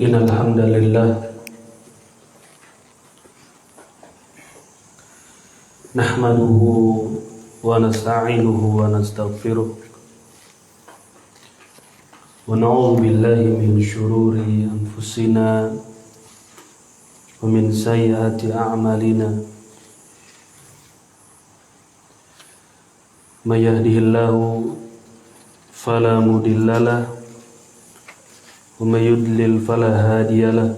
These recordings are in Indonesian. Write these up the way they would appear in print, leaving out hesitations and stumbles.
Innal hamdalillah nahmaduhu wa nasta'inuhu wa nastaghfiruh wa na'udzu billahi min shururi anfusina wa min sayyiati a'malina may yahdihillahu fala mudhillalah wa may yudlil fala hadiyalah.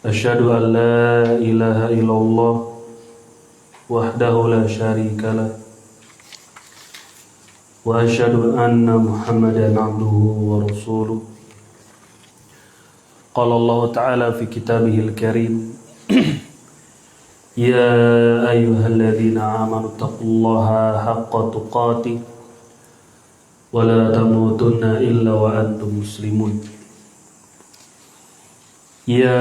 Asyhadu an la ilaha illallah wahdahu la syarikalah wa asyhadu anna Muhammadan abduhu wa rasuluh. Qala Allah ta'ala fi kitabihil karim ya ayyuhalladzina amanu taqullaha haqqa tuqatih wa la tamutunna illa wa antum muslimun. Ya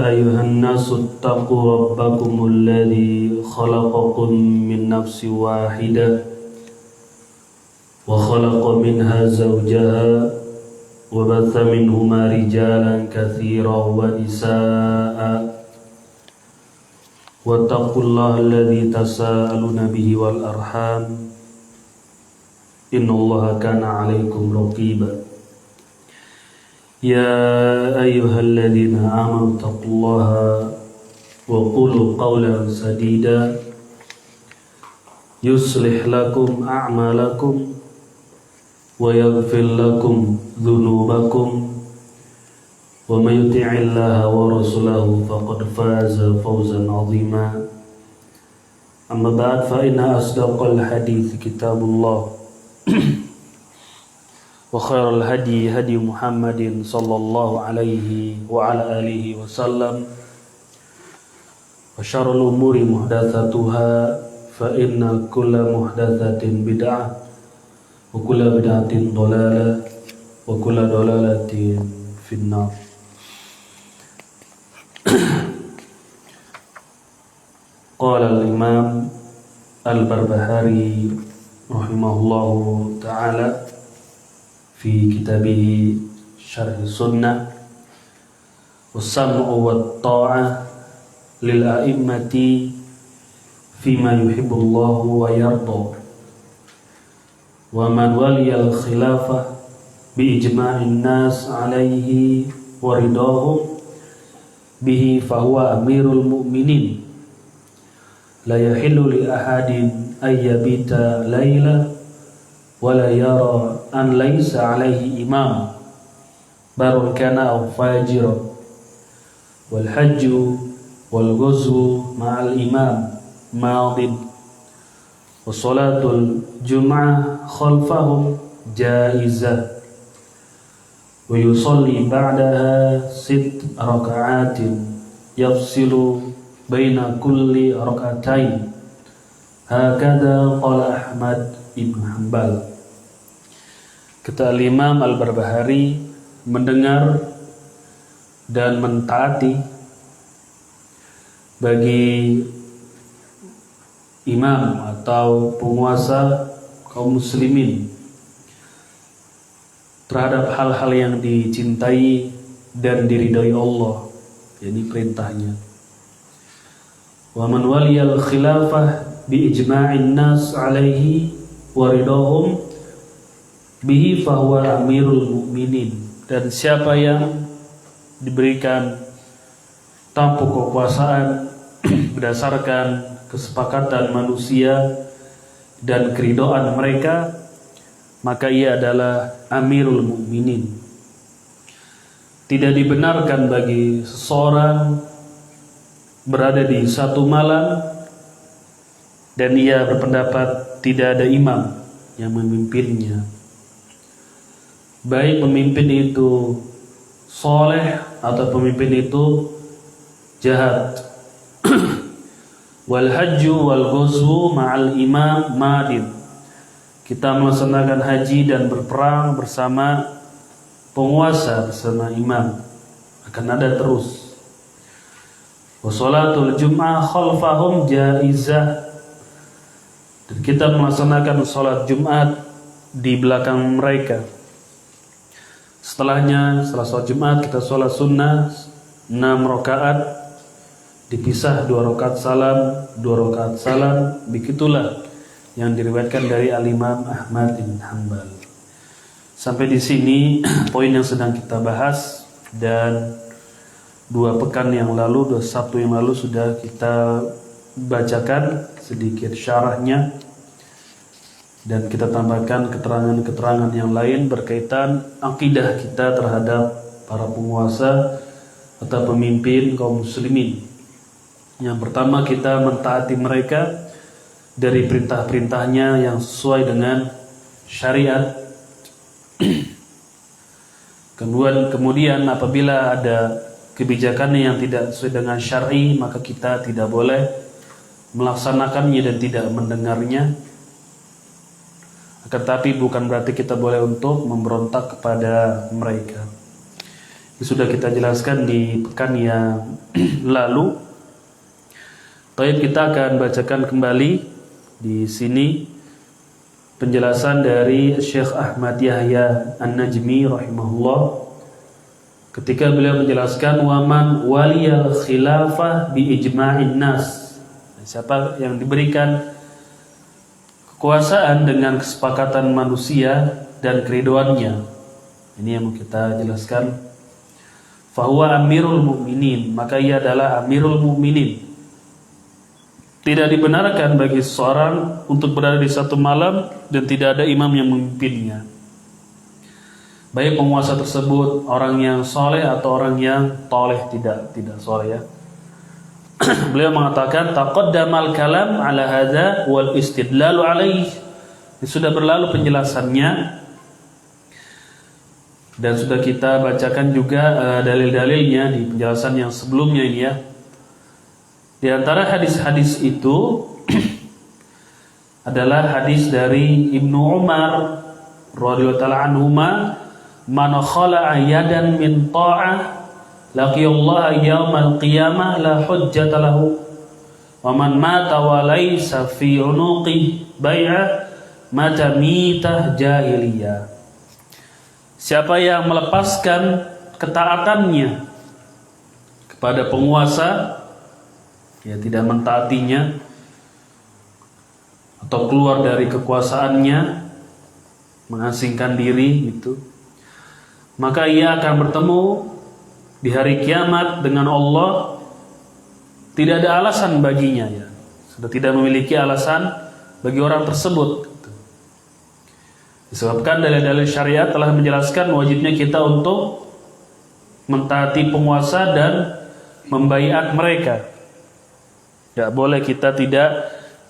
ayyuhan nasu taqu rabbakumul ladzi khalaqakum min nafsin wahidah wa khalaqa minha zawjaha wa batha minhuma rijalan katsiran wa nisaa'a wattaqullaha alladzi tasaaluna bihi wal arham innallaha kana 'alaikum raqiba. Ya ayyuhalladzina amanu taqullaha wa qulu qawlan sadida yuslih lakum a'malakum wa yaghfir lakum dhunubakum wa may yuti'illaha wa rasulahu faqad faza fawzan 'azima. Amma ba'd, fa inna asdaqal hadits kitabullah wa khairal hadi hadi Muhammadin sallallahu alaihi wa ala alihi wasallam wa syarrul umuri muhdatsatuha fa inna kulla muhdatsatin bid'ah wa kulla bid'atin dhalalah wa kulla dhalalatin finnar. Qala al-imam al-Barbahari rahimahullahu ta'ala fi kitabih Syarh Sunnah was-sam'u wat-tha'ah lil a'immati fima yuhibbullahu wa yarda wa man waliyal khilafah bi ijma'in nas 'alaihi wa ridahum bihi fahuwa amirul mu'minin la yahillu li ahadin ayyabita layla wala yara an laysa alaihi imam barun kana aw fajira wal hajju wal ghuslu ma'al imam madin wa salatul jum'ah khalfahum jaizah wa yusalli ba'daha 6 raka'atin yafsilu baina kulli raka'atain. Hakadha qala Ahmad ibn Hanbal. Kata Imam Al-Barbahari, mendengar dan mentaati bagi imam atau penguasa kaum muslimin terhadap hal-hal yang dicintai dan diridhai Allah, yakni perintahnya. Wa man waliyal khilafah bi ijma'in nas 'alaihi wa ridahum bihi fahuwa amirul mu'minin. Dan siapa yang diberikan tampuk kekuasaan berdasarkan kesepakatan manusia dan keridhaan mereka, maka ia adalah amirul mu'minin. Tidak dibenarkan bagi seseorang berada di satu malam dan ia berpendapat tidak ada imam yang memimpinnya, baik pemimpin itu soleh atau pemimpin itu jahat. Wal hajju wal ghuslu ma'al imam madin. Kita melaksanakan haji dan berperang bersama penguasa, bersama imam, akan ada terus. Wa sholatul jum'ah khalfahum jaizah. Dan kita melaksanakan sholat Jumat di belakang mereka Setelahnya, setelah sholat Jumat, kita sholat sunnah 6 rakaat, dipisah 2 rakaat salam, 2 rakaat salam. Begitulah yang diriwayatkan dari Al-Imam Ahmad bin Hanbal. Sampai di sini poin yang sedang kita bahas, dan 2 pekan yang lalu, 2 Sabtu yang lalu sudah kita bacakan sedikit syarahnya, dan kita tambahkan keterangan-keterangan yang lain berkaitan akidah kita terhadap para penguasa atau pemimpin kaum muslimin. Yang pertama, kita mentaati mereka dari perintah-perintahnya yang sesuai dengan syariat. Kemudian apabila ada kebijakannya yang tidak sesuai dengan syar'i, maka kita tidak boleh melaksanakannya dan tidak mendengarnya. Tetapi bukan berarti kita boleh untuk memberontak kepada mereka. Ini sudah kita jelaskan di pekan yang lalu. Baik, kita akan bacakan kembali di sini penjelasan dari Syekh Ahmad Yahya An-Najmi rahimahullah, ketika beliau menjelaskan waman waliyal khilafah bi ijma'in nas. Siapa yang diberikan kekuasaan dengan kesepakatan manusia dan keriduannya. Ini yang mau kita jelaskan. Fahuwa amirul mu'minin, maka ia adalah amirul mu'minin. Tidak dibenarkan bagi seseorang untuk berada di satu malam dan tidak ada imam yang memimpinnya. Baik penguasa tersebut orang yang soleh atau orang yang toleh, tidak soleh ya. Beliau mengatakan taqaddamal kalam ala hadza wal istidlalu alaih. Sudah berlalu penjelasannya dan sudah kita bacakan juga dalil-dalilnya di penjelasan yang sebelumnya ini ya. Di antara hadis-hadis itu adalah hadis dari Ibnu Umar radhiyallahu ta'ala anhuma, man khala'a yadan min ta'ah laqiyallaha yaumal qiyamah la hujjata lahu wa man mata wa laysa fi unuqi bai'ah mata mitah jahiliyah. Siapa yang melepaskan ketaatannya kepada penguasa, ya tidak mentaatinya atau keluar dari kekuasaannya, mengasingkan diri gitu, maka ia akan bertemu di hari kiamat dengan Allah. Tidak ada alasan baginya ya. Sudah tidak memiliki alasan bagi orang tersebut. Disebabkan dalil-dalil syariat telah menjelaskan wajibnya kita untuk mentaati penguasa dan membaiat mereka. Tidak boleh kita tidak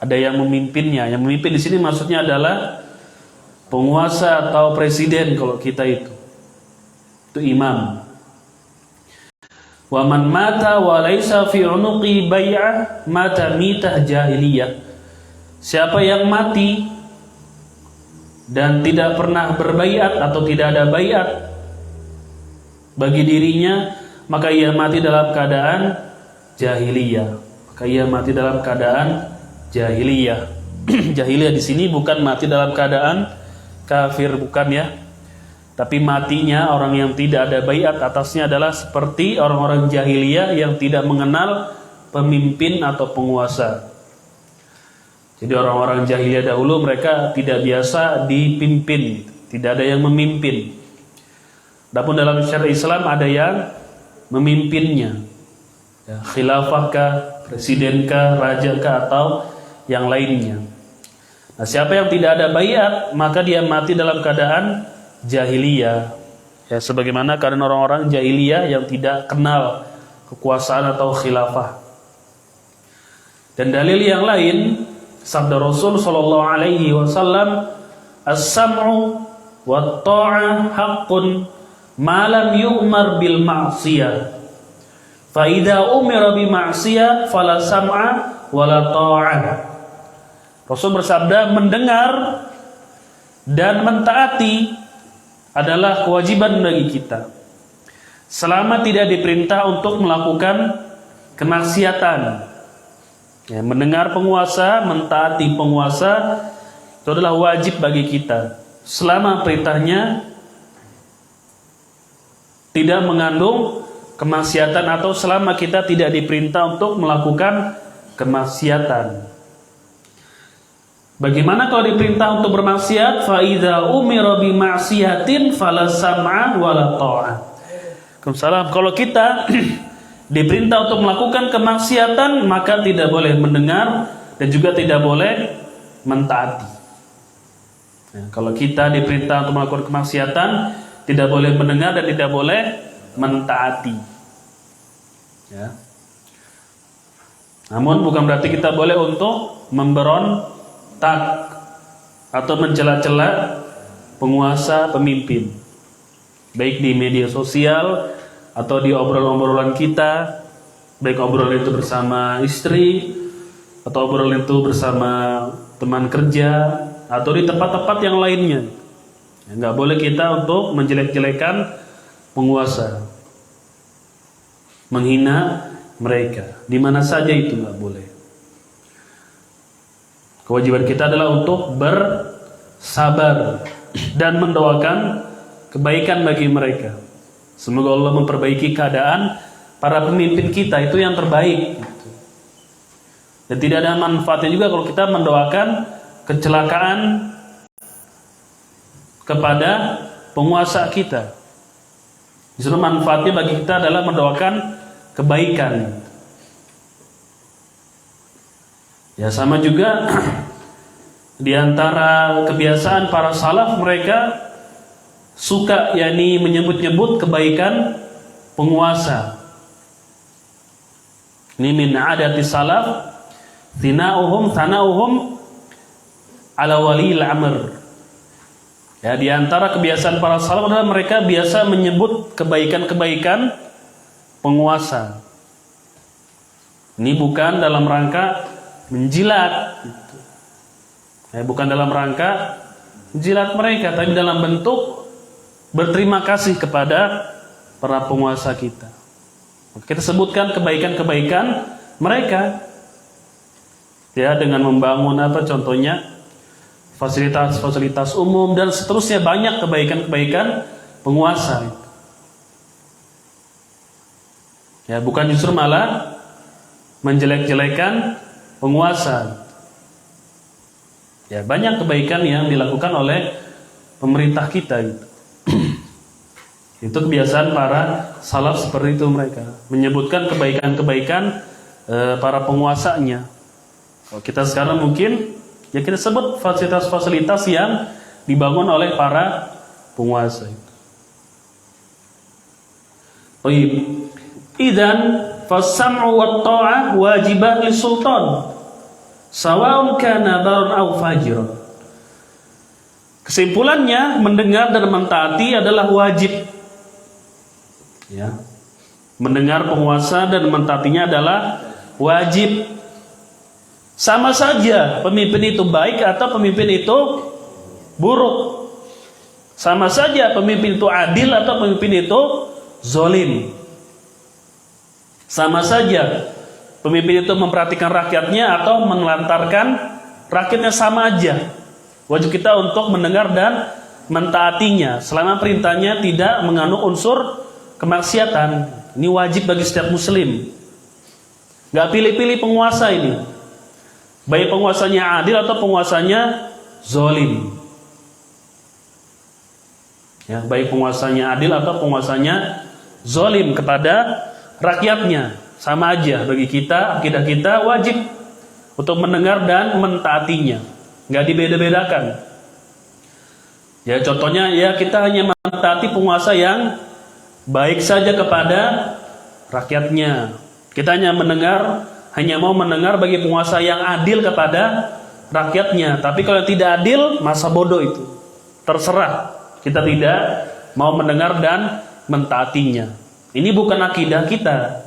ada yang memimpinnya. Yang memimpin di sini maksudnya adalah penguasa atau presiden kalau kita itu imam. Wa man mata wa laisa fi unuqi bai'ah mata mitah jahiliyah. Siapa yang mati dan tidak pernah berbaiat atau tidak ada baiat bagi dirinya, maka ia mati dalam keadaan jahiliyah. Maka ia mati dalam keadaan jahiliyah. Jahiliyah di sini bukan mati dalam keadaan kafir, bukan ya. Tapi matinya orang yang tidak ada baiat atasnya adalah seperti orang-orang jahiliyah yang tidak mengenal pemimpin atau penguasa. Jadi orang-orang jahiliyah dahulu mereka tidak biasa dipimpin, tidak ada yang memimpin. Adapun dalam syariat Islam ada yang memimpinnya. Ya, khilafahkah, presidenkah, rajakah atau yang lainnya. Nah, siapa yang tidak ada baiat maka dia mati dalam keadaan jahiliyah. Ya, sebagaimana keadaan orang-orang jahiliyah yang tidak kenal kekuasaan atau khilafah. Dan dalil yang lain, sabda Rasul sallallahu alaihi wasallam, as-sam'u wat ta'ah haqqun ma lam yu'mar bil ma'siyah. Fa idza umira bi ma'siyah fala sam'a wala ta'ah. Rasul bersabda, mendengar dan mentaati adalah kewajiban bagi kita selama tidak diperintah untuk melakukan kemaksiatan. Ya, mendengar penguasa, mentaati penguasa itu adalah wajib bagi kita selama perintahnya tidak mengandung kemaksiatan atau selama kita tidak diperintah untuk melakukan kemaksiatan. Bagaimana kalau diperintah untuk bermaksiat? Fa idza umira bi ma'siyatin fala sam'a wala ta'ah. Kalau kita diperintah untuk melakukan kemaksiatan, maka tidak boleh mendengar dan juga tidak boleh mentaati. Ya, kalau kita diperintah untuk melakukan kemaksiatan, tidak boleh mendengar dan tidak boleh mentaati. Ya. Namun bukan berarti kita boleh untuk memberontak atau mencela-cela penguasa, pemimpin, baik di media sosial atau di obrolan-obrolan kita, baik obrolan itu bersama istri atau obrolan itu bersama teman kerja atau di tempat-tempat yang lainnya. Ya, nggak boleh kita untuk menjelek-jelekan penguasa, menghina mereka, di mana saja itu nggak boleh. Kewajiban kita adalah untuk bersabar dan mendoakan kebaikan bagi mereka. Semoga Allah memperbaiki keadaan para pemimpin kita, itu yang terbaik. Dan tidak ada manfaatnya juga kalau kita mendoakan kecelakaan kepada penguasa kita. Justru manfaatnya bagi kita adalah mendoakan kebaikan. Ya, sama juga di antara kebiasaan para salaf, mereka suka menyebut-nyebut kebaikan penguasa. Ini min adati salaf thana'uhum ala walil amr. Ya, di antara kebiasaan para salaf adalah mereka biasa menyebut kebaikan-kebaikan penguasa. Ini bukan dalam rangka menjilat, bukan dalam rangka menjilat mereka, tapi dalam bentuk berterima kasih kepada para penguasa kita. Kita sebutkan kebaikan-kebaikan mereka, ya, dengan membangun contohnya fasilitas-fasilitas umum dan seterusnya, banyak kebaikan-kebaikan penguasa. Ya, bukan justru malah menjelek-jelekan penguasa. Ya, banyak kebaikan yang dilakukan oleh pemerintah kita itu. Itu kebiasaan para salaf seperti itu, mereka menyebutkan kebaikan-kebaikan para penguasanya. Kalau kita sekarang mungkin ya kita sebut fasilitas-fasilitas yang dibangun oleh para penguasa itu. Baik. Idzan fas-sam'u wat-tha'ah wajibah lis-sultan sawa'un kana baron aw fajiran. Kesimpulannya, mendengar dan mentaati adalah wajib. Ya. Mendengar penguasa dan mentaatinya adalah wajib. Sama saja pemimpin itu baik atau pemimpin itu buruk. Sama saja pemimpin itu adil atau pemimpin itu zalim. Sama saja pemimpin itu memperhatikan rakyatnya atau menelantarkan rakyatnya, sama aja. Wajib kita untuk mendengar dan mentaatinya selama perintahnya tidak mengandung unsur kemaksiatan. Ini wajib bagi setiap muslim. Gak pilih-pilih penguasa ini, baik penguasanya adil atau penguasanya zalim. Ya, baik penguasanya adil atau penguasanya zalim kepada rakyatnya, sama aja bagi kita. Akidah kita wajib untuk mendengar dan mentaatinya, nggak dibeda-bedakan. Ya, contohnya ya kita hanya mentaati penguasa yang baik saja kepada rakyatnya. Kita hanya mau mendengar bagi penguasa yang adil kepada rakyatnya. Tapi kalau tidak adil, masa bodoh itu. Terserah. Kita tidak mau mendengar dan mentaatinya. Ini bukan akidah kita.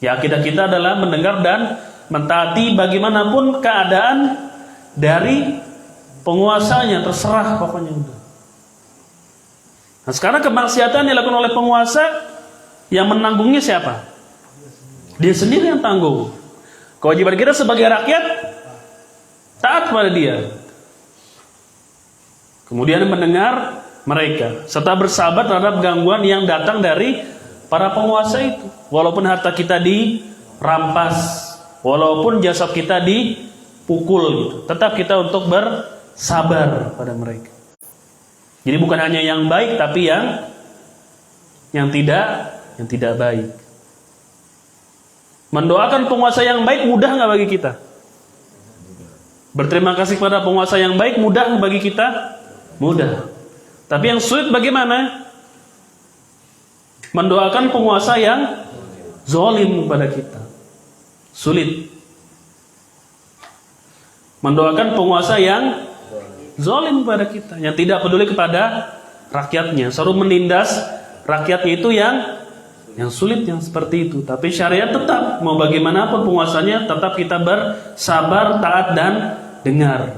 Ya, akidah kita adalah mendengar dan mentaati bagaimanapun keadaan dari penguasanya, terserah pokoknya udah. Nah, sekarang kemaksiatan yang dilakukan oleh penguasa, yang menanggungnya siapa? Dia sendiri yang tanggung. Kewajiban kita sebagai rakyat taat kepada dia. Kemudian mendengar mereka, serta bersabar terhadap gangguan yang datang dari para penguasa itu. Walaupun harta kita dirampas, walaupun jasad kita dipukul gitu, tetap kita untuk bersabar pada mereka. Jadi bukan hanya yang baik, tapi yang tidak baik. Mendoakan penguasa yang baik mudah nggak bagi kita? Berterima kasih kepada penguasa yang baik mudah nggak bagi kita? Mudah. Tapi yang sulit bagaimana? Mendoakan penguasa yang zalim kepada kita. Sulit. Mendoakan penguasa yang zalim kepada kita, yang tidak peduli kepada rakyatnya, selalu menindas rakyatnya, itu yang sulit, yang seperti itu. Tapi syariat tetap, mau bagaimanapun penguasanya, tetap kita bersabar, taat dan dengar.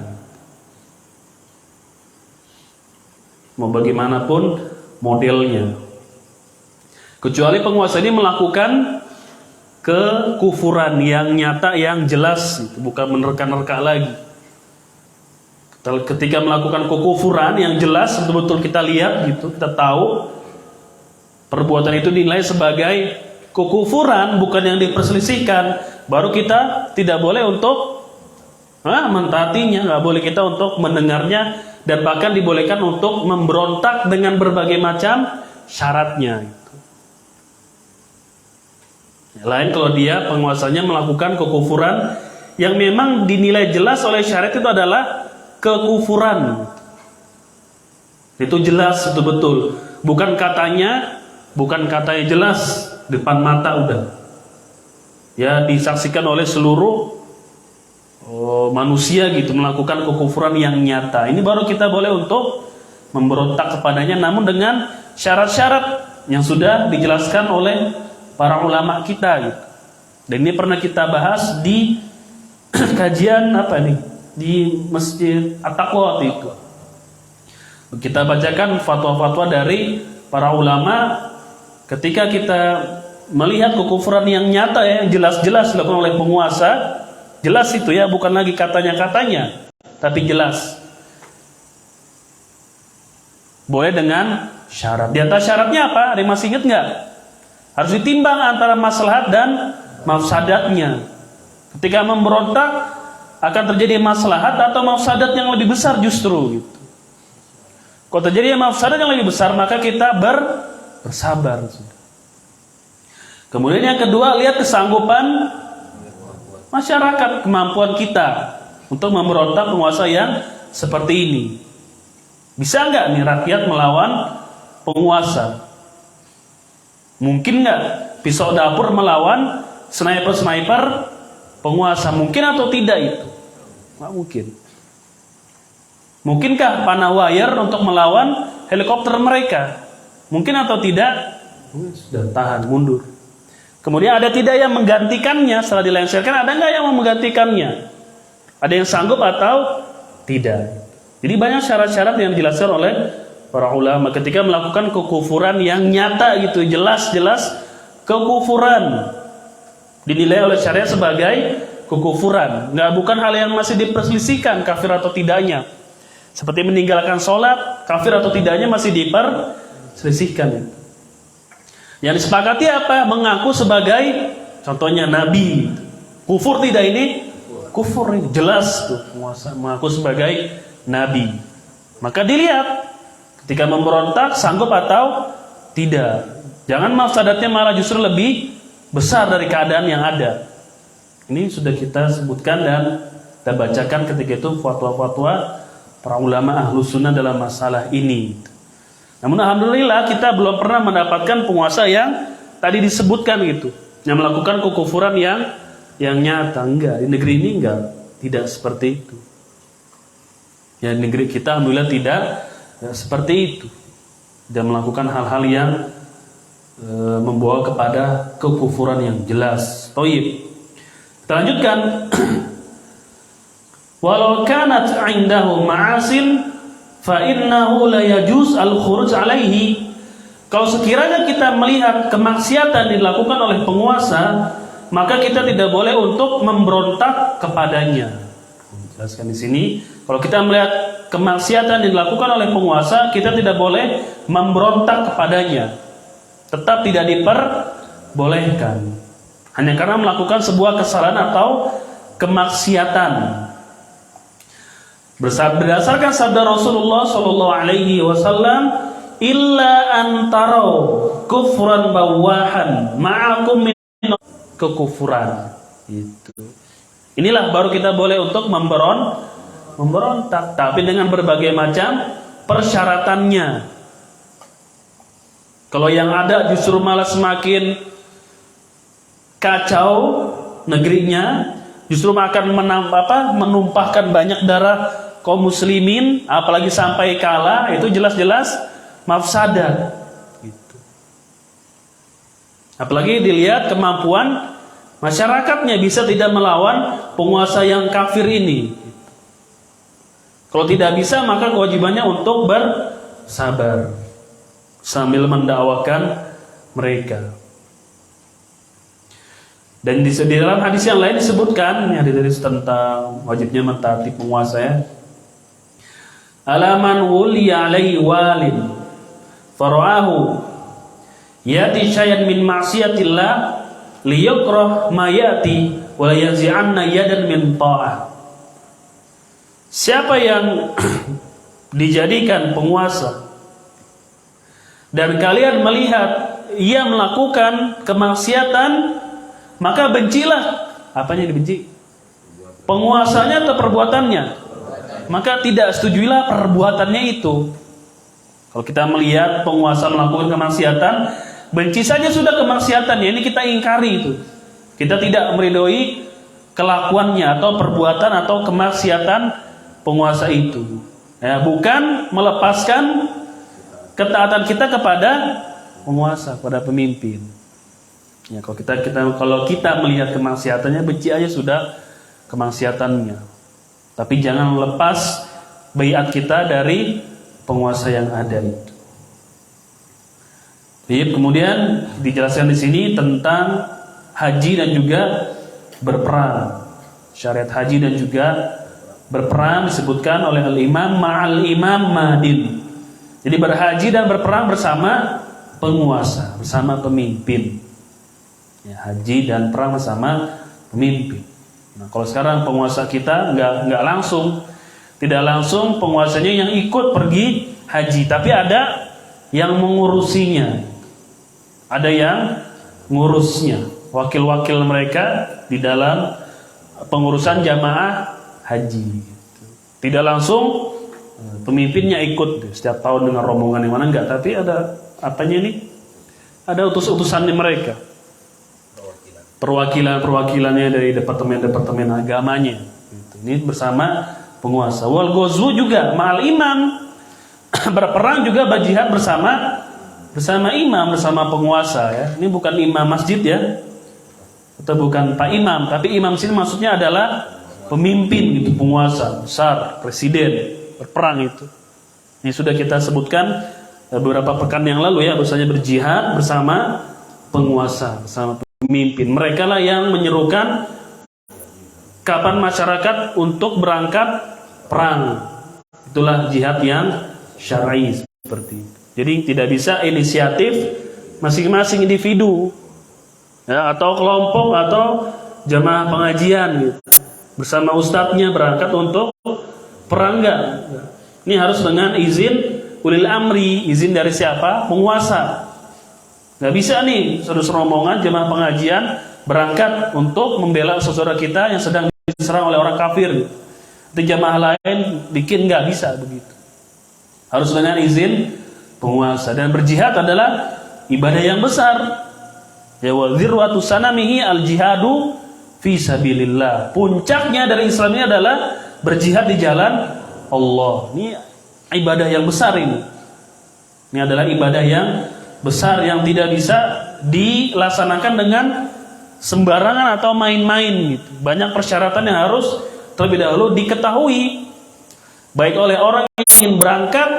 Mau bagaimanapun modelnya, kecuali penguasa ini melakukan kekufuran yang nyata, yang jelas, bukan menerka-nerka lagi. Ketika melakukan kekufuran yang jelas, betul-betul kita lihat gitu, kita tahu perbuatan itu dinilai sebagai kekufuran, bukan yang diperselisihkan, baru kita tidak boleh untuk mentaatinya, nggak boleh kita untuk mendengarnya, dan bahkan dibolehkan untuk memberontak dengan berbagai macam syaratnya. Lain kalau dia penguasanya melakukan kekufuran yang memang dinilai jelas oleh syariat itu adalah kekufuran. Itu jelas, itu betul. Bukan katanya jelas depan mata udah. Ya, disaksikan oleh seluruh manusia gitu, melakukan kekufuran yang nyata. Ini baru kita boleh untuk memberontak kepadanya, namun dengan syarat-syarat yang sudah dijelaskan oleh para ulama kita gitu. Dan ini pernah kita bahas di kajian di Masjid At-Taqwa itu. Kita bacakan fatwa-fatwa dari para ulama ketika kita melihat kekufuran yang nyata, yang jelas-jelas dilakukan oleh penguasa. Jelas itu ya, bukan lagi katanya-katanya, tapi jelas. Boleh dengan syarat. Di atas syaratnya apa? Ada yang masih ingat nggak? Harus ditimbang antara maslahat dan mafsadatnya. Ketika memberontak akan terjadi maslahat atau mafsadat yang lebih besar justru gitu. Kalau terjadi mafsadat yang lebih besar, maka kita bersabar. Kemudian yang kedua, lihat kesanggupan masyarakat, kemampuan kita untuk memberontak penguasa yang seperti ini. Bisa nggak nih rakyat melawan penguasa? Mungkin nggak pisau dapur melawan sniper penguasa? Mungkin atau tidak itu? Nggak mungkin. Mungkinkah panah wire untuk melawan helikopter mereka? Mungkin atau tidak? Sudah tahan, mundur. Kemudian ada tidak yang menggantikannya setelah dilengsarkan? Ada nggak yang mau menggantikannya? Ada yang sanggup atau tidak? Jadi banyak syarat-syarat yang dijelaskan oleh para ulama ketika melakukan kekufuran yang nyata gitu, jelas-jelas kekufuran, dinilai oleh syariat sebagai kekufuran. Bukan hal yang masih diperselisihkan kafir atau tidaknya. Seperti meninggalkan sholat, kafir atau tidaknya masih diperselisihkan. Yang disepakati apa? Mengaku sebagai contohnya nabi. Kufur tidak ini? Kufur ini jelas tuh, mengaku sebagai nabi. Maka dilihat ketika memberontak sanggup atau tidak. Jangan mafsadatnya malah justru lebih besar dari keadaan yang ada. Ini sudah kita sebutkan dan kita bacakan ketika itu fatwa-fatwa para ulama Ahlus Sunnah dalam masalah ini. Namun alhamdulillah kita belum pernah mendapatkan penguasa yang tadi disebutkan gitu, yang melakukan kekufuran yang nyata. Enggak, di negeri ini tidak seperti itu. Ya, di negeri kita alhamdulillah tidak seperti itu. Tidak melakukan hal-hal yang membawa kepada kekufuran yang jelas. Thayyib. Kita lanjutkan. Walau kanat 'indahu ma'asin fa innahu la yajuz al-khuruj alaihi. Kalau sekiranya kita melihat kemaksiatan dilakukan oleh penguasa, maka kita tidak boleh untuk memberontak kepadanya. Jelaskan di sini, kalau kita melihat kemaksiatan yang dilakukan oleh penguasa, kita tidak boleh memberontak kepadanya. Tetap tidak diperbolehkan. Hanya karena melakukan sebuah kesalahan atau kemaksiatan. Berdasarkan sabda Rasulullah sallallahu alaihi wasallam, illa antarau kufran bawahan ma'akum min kekufuran. Itu. Inilah baru kita boleh untuk memberontak, tapi dengan berbagai macam persyaratannya. Kalau yang ada justru malah semakin kacau negerinya, justru akan menumpahkan banyak darah kaum muslimin, apalagi sampai kalah, itu jelas-jelas mafsadah. Gitu. Apalagi dilihat kemampuan masyarakatnya bisa tidak melawan penguasa yang kafir ini. Kalau tidak bisa, maka kewajibannya untuk bersabar sambil mendakwakan mereka. Dan di dalam hadis yang lain disebutkan, ini hadis tentang wajibnya mentaati penguasa ya. Alaman wuliya alaihi walin fara'ahu yati syai'an min ma'siyatillah liyukrah ma yati wa la yanzi'anna yadan min ta'ah. Siapa yang dijadikan penguasa dan kalian melihat ia melakukan kemaksiatan, maka bencilah. Apanya dibenci? Penguasanya atau perbuatannya? Maka tidak setujuilah perbuatannya itu. Kalau kita melihat penguasa melakukan kemaksiatan, benci saja sudah kemaksiatan ya, ini kita ingkari itu. Kita tidak meridhoi kelakuannya atau perbuatan atau kemaksiatan penguasa itu. Ya, bukan melepaskan ketaatan kita kepada penguasa, kepada pemimpin. Ya, kalau kita melihat kemaksiatannya, benci aja sudah kemaksiatannya. Tapi jangan lepas baiat kita dari penguasa yang ada itu. Baik, kemudian dijelaskan di sini tentang haji dan juga berperang. Syariat haji dan juga berperang disebutkan oleh al-imam ma'al imam madin. Jadi berhaji dan berperang bersama penguasa, bersama pemimpin. Ya, haji dan perang bersama pemimpin. Nah, kalau sekarang penguasa kita nggak langsung, tidak langsung penguasanya yang ikut pergi haji, tapi ada yang mengurusinya, ada yang ngurusnya, wakil-wakil mereka di dalam pengurusan jamaah haji. Tidak langsung pemimpinnya ikut setiap tahun dengan rombongan yang mana, enggak, tapi ada apanya nih? Ada utus-utusannya mereka. Perwakilannya dari departemen agamanya. Ini bersama penguasa. Wal ghazwu juga ma'al imam. Berperang juga berjihad bersama imam, bersama penguasa ya. Ini bukan imam masjid ya. Atau bukan Pak Imam, tapi imam sini maksudnya adalah pemimpin gitu, penguasa besar, presiden, berperang itu. Ini sudah kita sebutkan beberapa pekan yang lalu ya, bahwasanya berjihad bersama penguasa, bersama pemimpin. Mereka lah yang menyerukan kapan masyarakat untuk berangkat perang. Itulah jihad yang syar'i seperti itu. Jadi tidak bisa inisiatif masing-masing individu ya, atau kelompok atau jamaah pengajian gitu, bersama ustadznya berangkat untuk perang, enggak. Ini harus dengan izin ulil amri, izin dari siapa? Penguasa. Nggak bisa nih saudara rombongan jemaah pengajian berangkat untuk membela saudara kita yang sedang diserang oleh orang kafir. Itu jemaah lain bikin, nggak bisa begitu. Harus dengan izin penguasa. Dan berjihad adalah ibadah yang besar. Ya wa dzirwatu sanamihi al jihadu fi sabilillah. Puncaknya dari Islam ini adalah berjihad di jalan Allah. Ini ibadah yang besar ini. Ini adalah ibadah yang besar yang tidak bisa dilaksanakan dengan sembarangan atau main-main gitu. Banyak persyaratan yang harus terlebih dahulu diketahui baik oleh orang yang ingin berangkat,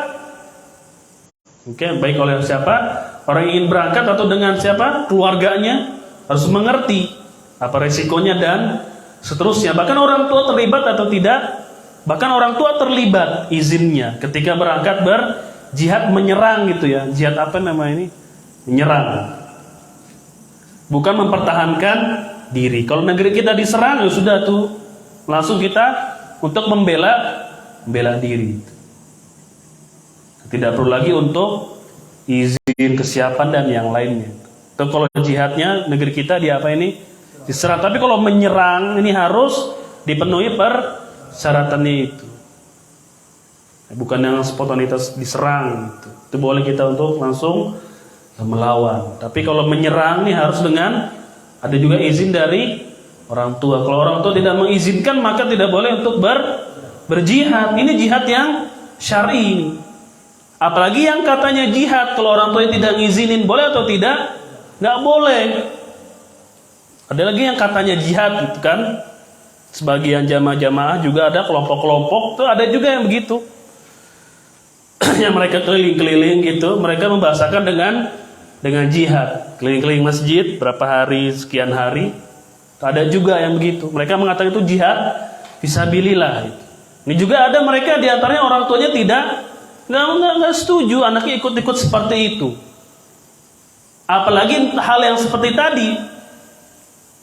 baik oleh siapa? Orang yang ingin berangkat atau dengan siapa? Keluarganya harus mengerti apa resikonya dan seterusnya. Bahkan orang tua terlibat atau tidak? Bahkan orang tua terlibat izinnya ketika berangkat berjihad menyerang gitu ya. Jihad apa namanya ini? Menyerang. Bukan mempertahankan diri. Kalau negeri kita diserang ya sudah tuh, langsung kita untuk membela diri. Tidak perlu lagi untuk izin kesiapan dan yang lainnya. Itu kalau jihadnya negeri kita di apa ini? Diserang. Tapi kalau menyerang ini harus dipenuhi persyaratannya itu. Bukan yang spontanitas diserang gitu. Itu boleh kita untuk langsung melawan. Tapi kalau menyerang ini harus dengan ada juga izin dari orang tua. Kalau orang tua tidak mengizinkan maka tidak boleh untuk berjihad. Ini jihad yang syar'i. Apalagi yang katanya jihad, kalau orang tua tidak ngizinin boleh atau tidak? Nggak boleh. Ada lagi yang katanya jihad gitu kan. Sebagian jamaah-jamaah juga ada kelompok-kelompok tuh, ada juga yang begitu. Yang mereka keliling-keliling gitu, mereka membahasakan dengan jihad, keliling-keliling masjid berapa hari, sekian hari. Ada juga yang begitu. Mereka mengatakan itu jihad fisabilillah. Ini juga ada mereka di antaranya orang tuanya nggak setuju anaknya ikut-ikut seperti itu. Apalagi hal yang seperti tadi,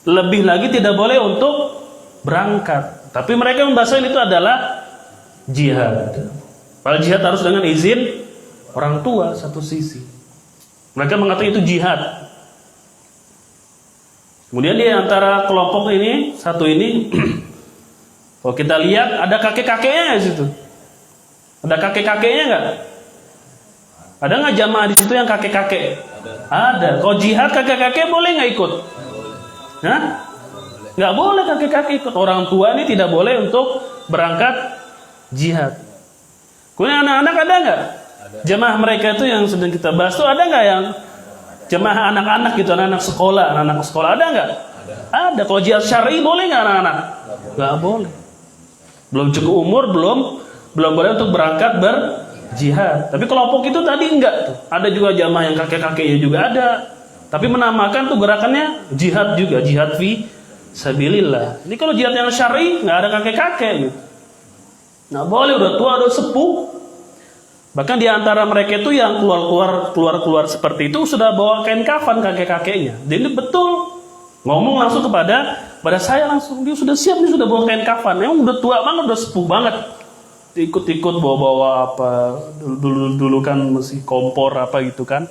lebih lagi tidak boleh untuk berangkat. Tapi mereka membahasakan itu adalah jihad. Padahal jihad harus dengan izin orang tua satu sisi. Mereka mengatakan itu jihad. Kemudian di antara kelompok ini, satu ini, kalau kita lihat ada kakek-kakeknya di situ. Ada kakek-kakeknya nggak? Ada nggak jamaah di situ yang kakek-kakek? Ada. Kalau jihad kakek-kakek boleh nggak ikut? Hah? Nggak boleh kakek-kakek ikut. Orang tua ini tidak boleh untuk berangkat jihad. Kemudian anak-anak ada nggak? Jamaah mereka itu yang sedang kita bahas itu ada nggak yang jamaah anak-anak gitu, anak-anak sekolah ada nggak? Ada. Kalau jihad syar'i boleh nggak anak-anak? Nggak boleh. Belum cukup umur, belum boleh untuk berangkat berjihad. Tapi kelompok itu tadi enggak tuh. Ada juga jamaah yang kakek-kakeknya juga ada. Tapi menamakan tuh gerakannya jihad juga, jihad fi sabilillah. Ini kalau jihad yang syar'i nggak ada kakek-kakek gitu. Nggak boleh, udah tua, udah sepuh. Bahkan di antara mereka itu yang keluar seperti itu sudah bawa kain kafan kakek-kakeknya. Dan ini betul ngomong langsung kepada saya langsung, dia sudah siap, dia sudah bawa kain kafan. Emang udah tua banget, udah sepuh banget. Ikut-ikut bawa-bawa apa, dulu kan masih kompor apa gitu kan.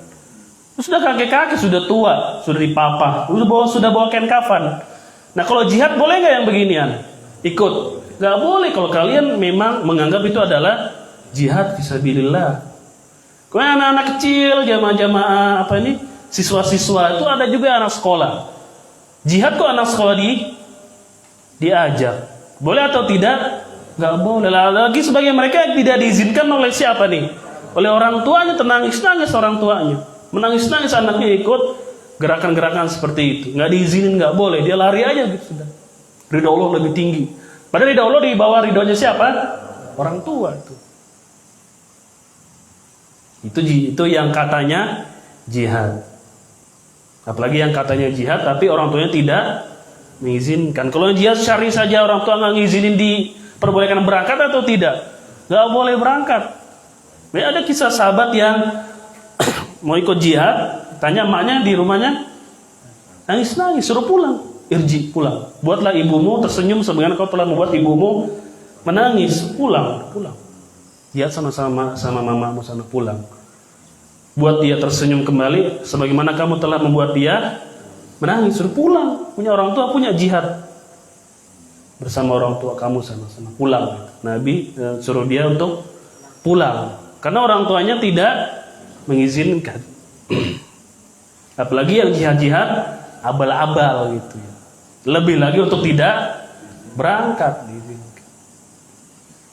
Sudah kakek-kakek, sudah tua, sudah dipapah, sudah bawa kain kafan. Nah kalau jihad boleh nggak yang beginian? Ikut? Nggak boleh kalau kalian memang menganggap itu adalah jihad fisabilillah. Kemudian anak-anak kecil, jamaah-jamaah apa ini, siswa-siswa itu ada juga anak sekolah. Jihad kok anak sekolah diajak? Boleh atau tidak? Nggak boleh. Lagi sebagai mereka tidak diizinkan oleh siapa nih? Oleh orang tuanya, nangis orang tuanya. Menangis-nangis anaknya ikut gerakan-gerakan seperti itu. Nggak diizinin, nggak boleh. Dia lari aja gitu sudah. Ridho Allah lebih tinggi. Padahal ridho Allah di bawah ridhonya siapa? Orang tua itu. Itu yang katanya jihad. Apalagi yang katanya jihad tapi orang tuanya tidak mengizinkan. Kalau jihad syar'i saja orang tua nggak ngizinin diperbolehkan berangkat atau tidak? Nggak boleh berangkat. Ada kisah sahabat yang mau ikut jihad, tanya emaknya di rumahnya, nangis-nangis, suruh pulang. Irji, pulang. Buatlah ibumu tersenyum sebagaimana kau telah membuat ibumu menangis. Pulang. Jihad sama mamamu sana, pulang. Buat dia tersenyum kembali sebagaimana kamu telah membuat dia menangis. Suruh pulang. Punya orang tua, punya jihad bersama orang tua kamu sama-sama, pulang. Nabi suruh dia untuk pulang karena orang tuanya tidak mengizinkan. Apalagi yang jihad abal-abal gitu ya. Lebih lagi untuk tidak berangkat.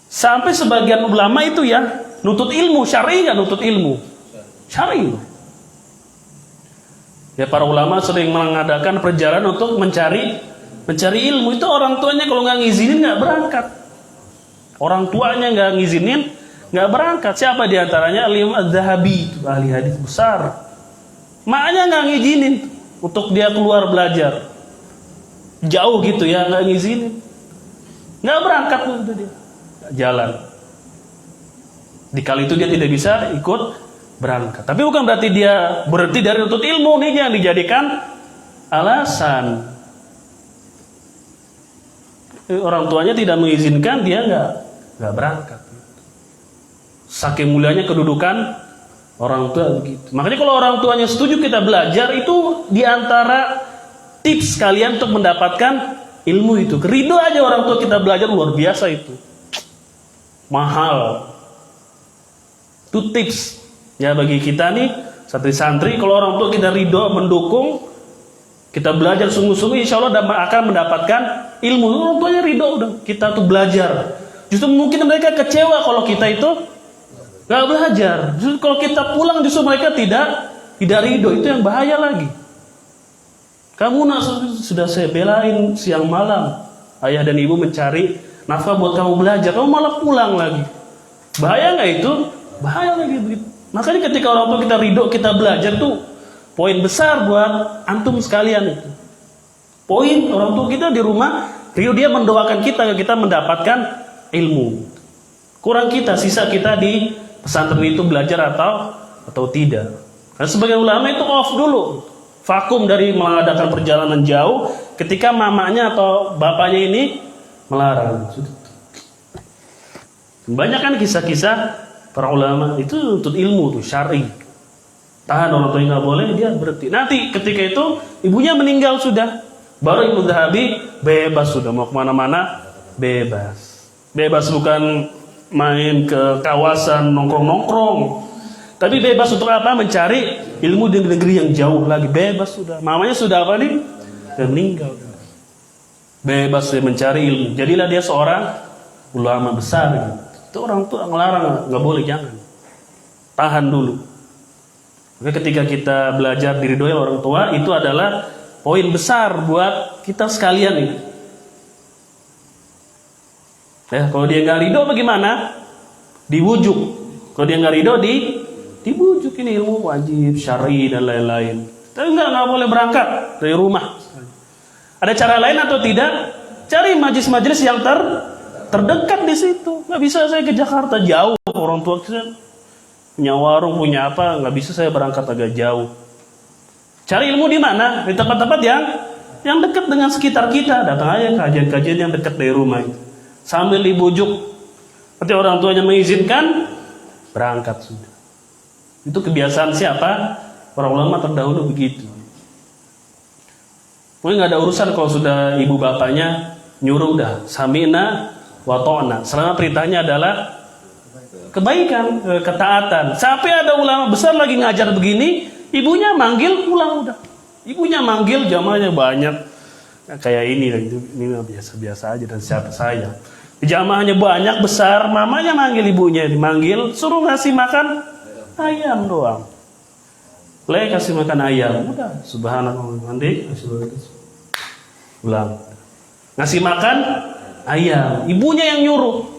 Sampai sebagian ulama itu ya nutut ilmu syar'i, nggak nutut ilmu syar'i. Ya para ulama sering mengadakan perjalanan untuk mencari ilmu. Itu orang tuanya kalau nggak ngizinin nggak berangkat. Orang tuanya nggak ngizinin nggak berangkat. Siapa diantaranya? Al-Imam Az-Zahabi, itu ahli hadis besar. Maknya nggak ngizinin untuk dia keluar belajar. jauh gitu ya, nggak ngizinin, nggak berangkat tuh dia, jalan. Di kali itu dia tidak bisa ikut berangkat. Tapi bukan berarti dia berhenti dari nuntut ilmu nih yang dijadikan alasan. Orang tuanya tidak mengizinkan, dia nggak berangkat. Saking mulianya kedudukan orang tua begitu. Makanya kalau orang tuanya setuju kita belajar, itu diantara tips kalian untuk mendapatkan ilmu itu. Ridho aja orang tua kita belajar, luar biasa itu. Mahal. Itu tips ya bagi kita nih santri-santri. Kalau orang tua kita ridho, mendukung, kita belajar sungguh-sungguh, insya Allah akan mendapatkan ilmu. Orang tuanya ridho, udah kita tuh belajar. Justru mungkin mereka kecewa kalau kita itu nggak belajar. Justru kalau kita pulang, justru mereka tidak ridho. Itu yang bahaya lagi. Kamu sudah saya belain siang malam, ayah dan ibu mencari nafkah buat kamu belajar, kamu malah pulang lagi. Bahaya nggak itu? Bahaya lagi begitu. Makanya ketika orang tua kita ridho, kita belajar tuh poin besar buat antum sekalian itu. Poin orang tua kita di rumah ridho, dia mendoakan kita mendapatkan ilmu. Kurang kita, sisa kita di pesantren itu belajar atau tidak. Karena sebagian ulama itu off dulu, vakum dari mengadakan perjalanan jauh ketika mamanya atau bapaknya ini melarang. Banyak kan kisah-kisah para ulama itu untuk ilmu tuh syar'i. Tahan orang tua nggak boleh, dia berhenti. Nanti ketika itu ibunya meninggal sudah, baru Imam Dhahabi bebas sudah, mau kemana-mana bebas. Bebas bukan main ke kawasan nongkrong-nongkrong, tapi bebas untuk apa? Mencari ilmu di negeri yang jauh lagi. Bebas sudah. Mamanya sudah apa nih? Sudah meninggal. Bebas dia mencari ilmu. Jadilah dia seorang ulama besar gitu. Itu orang tua ngelarang, nggak boleh, jangan. Tahan dulu. Maka ketika kita belajar diridhoi orang tua, itu adalah poin besar buat kita sekalian ini. Ya, kalau dia nggak ridho bagaimana? Diwujuk. Kalau dia nggak ridho, dibujuk. Ini ilmu wajib, syar'i dan lain-lain. Tapi nggak boleh berangkat dari rumah. Ada cara lain atau tidak? Cari majelis-majelis yang terdekat di situ. Nggak bisa saya ke Jakarta, jauh. Orang tua saya punya warung, punya apa, nggak bisa saya berangkat agak jauh. Cari ilmu di mana? Di tempat-tempat yang dekat dengan sekitar kita. Datang aja kajian-kajian yang dekat dari rumah itu. Sambil dibujuk, nanti orang tuanya mengizinkan, berangkat sudah. Itu kebiasaan siapa? Para ulama terdahulu begitu. Mungkin nggak ada urusan kalau sudah ibu bapaknya nyuruh, udah sami'na wa ta'na. Selama perintahnya adalah kebaikan, ketaatan. Sampai ada ulama besar lagi ngajar begini, ibunya manggil pulang udah. Ibunya manggil, jamaahnya banyak. Kayak ini biasa-biasa aja dan siapa saya. Jamaahnya banyak besar, mamanya manggil ibunya, dimanggil, suruh ngasih makan ayam doang. Kasih makan ayam, udah. Subhanallah, mandi, ulang. Ngasih makan ayam, ibunya yang nyuruh.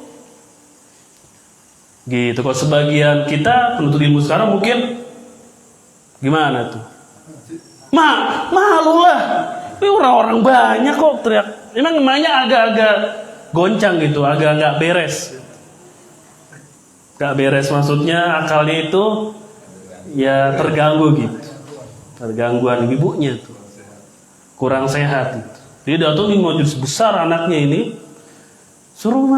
Gitu. Kalau sebagian kita penuntut ilmu sekarang mungkin gimana tuh? Malu lah. Tapi orang-orang banyak kok teriak. Emang emaknya agak-agak goncang gitu, agak nggak beres. Nggak beres maksudnya akalnya itu ya terganggu gitu. Tergangguan ibunya tuh. Kurang sehat gitu. Jadi datang di majelis besar anaknya ini, suruh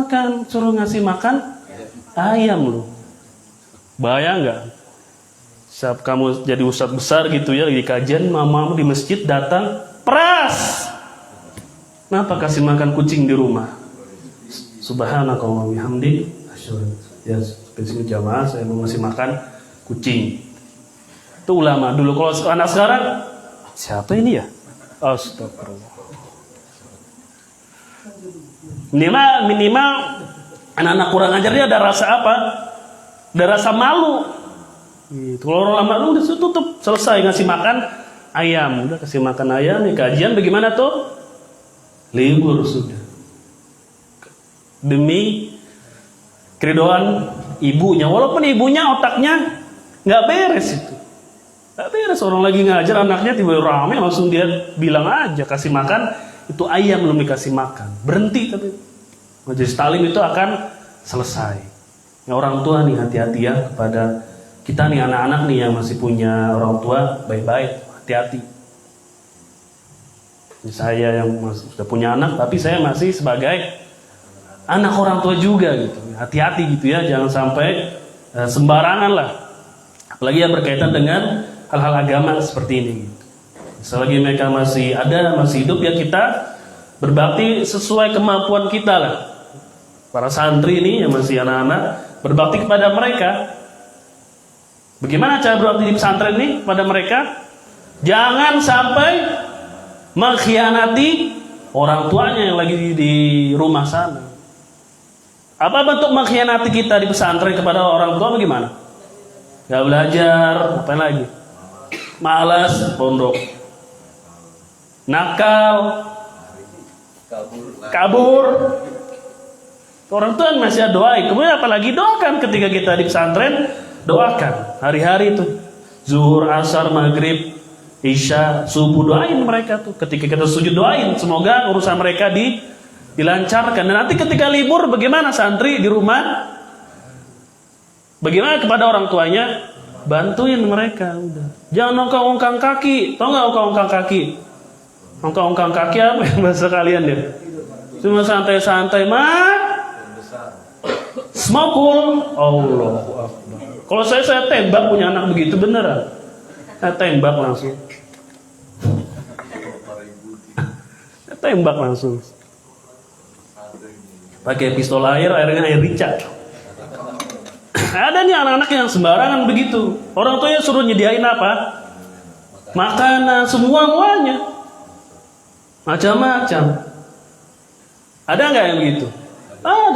ngasih makan ayam loh. Bayang nggak? Saat kamu jadi ustadz besar gitu ya, lagi kajian, mamamu di masjid datang, peras. Kenapa kasih makan kucing di rumah? Subhanakallah bihamdi. Ya, spesifik jamaah saya mau ngasih makan kucing. Itu ulama dulu. Kalau anak sekarang, siapa ini ya? Astagfirullah. Minimal anak-anak kurang ajar dia ada rasa apa? Ada rasa malu. Gitu. Kalau orang lama udah tutup, selesai ngasih makan ayam, udah kasih makan ayam, nih kajian bagaimana tuh? Libur sudah. Demi keridoan ibunya, walaupun ibunya otaknya nggak beres itu. Nggak beres, orang lagi ngajar anaknya tiba-tiba rame, langsung dia bilang aja kasih makan itu ayam belum dikasih makan, berhenti tapi majelis taklim itu akan selesai. Ya, orang tua nih hati-hati ya kepada kita nih anak-anak nih yang masih punya orang tua, baik-baik, hati-hati. Saya yang sudah punya anak, tapi saya masih sebagai anak orang tua juga gitu. Hati-hati gitu ya, jangan sampai sembarangan lah. Apalagi yang berkaitan dengan hal-hal agama seperti ini. Gitu. Selagi mereka masih ada, masih hidup ya kita berbakti sesuai kemampuan kita lah. Para santri ini yang masih anak-anak berbakti kepada mereka. Bagaimana cara berbakti di pesantren ini pada mereka? Jangan sampai mengkhianati orang tuanya yang lagi di rumah sana. Apa bentuk mengkhianati kita di pesantren kepada orang tua bagaimana? Gak belajar, apa lagi? Malas, pondok. Nakal, kabur. Orang tua masih doain. Kemudian apalagi doakan ketika kita di pesantren, doakan hari-hari itu. Zuhur, asar, maghrib, isya, subuh, doain mereka tuh. Ketika kita sujud doain, semoga urusan mereka dilancarkan. Dan nanti ketika libur, bagaimana santri di rumah? Bagaimana kepada orang tuanya? Bantuin mereka. Udah. Jangan ongkang-ongkang kaki. Tahu nggak ongkang-ongkang kaki? Ongkang-ongkang kaki apa yang bahasa kalian ya? Cuma santai-santai mah. Smakul. Allah Akbar. Kalau saya tembak punya anak begitu beneran. Saya tembak langsung. Tembak langsung. Pakai pistol airnya air rica. Ada nih anak-anak yang sembarangan begitu. Orang tuanya suruh nyediain apa? Makanan, semuanya. Macam-macam. Ada nggak yang begitu?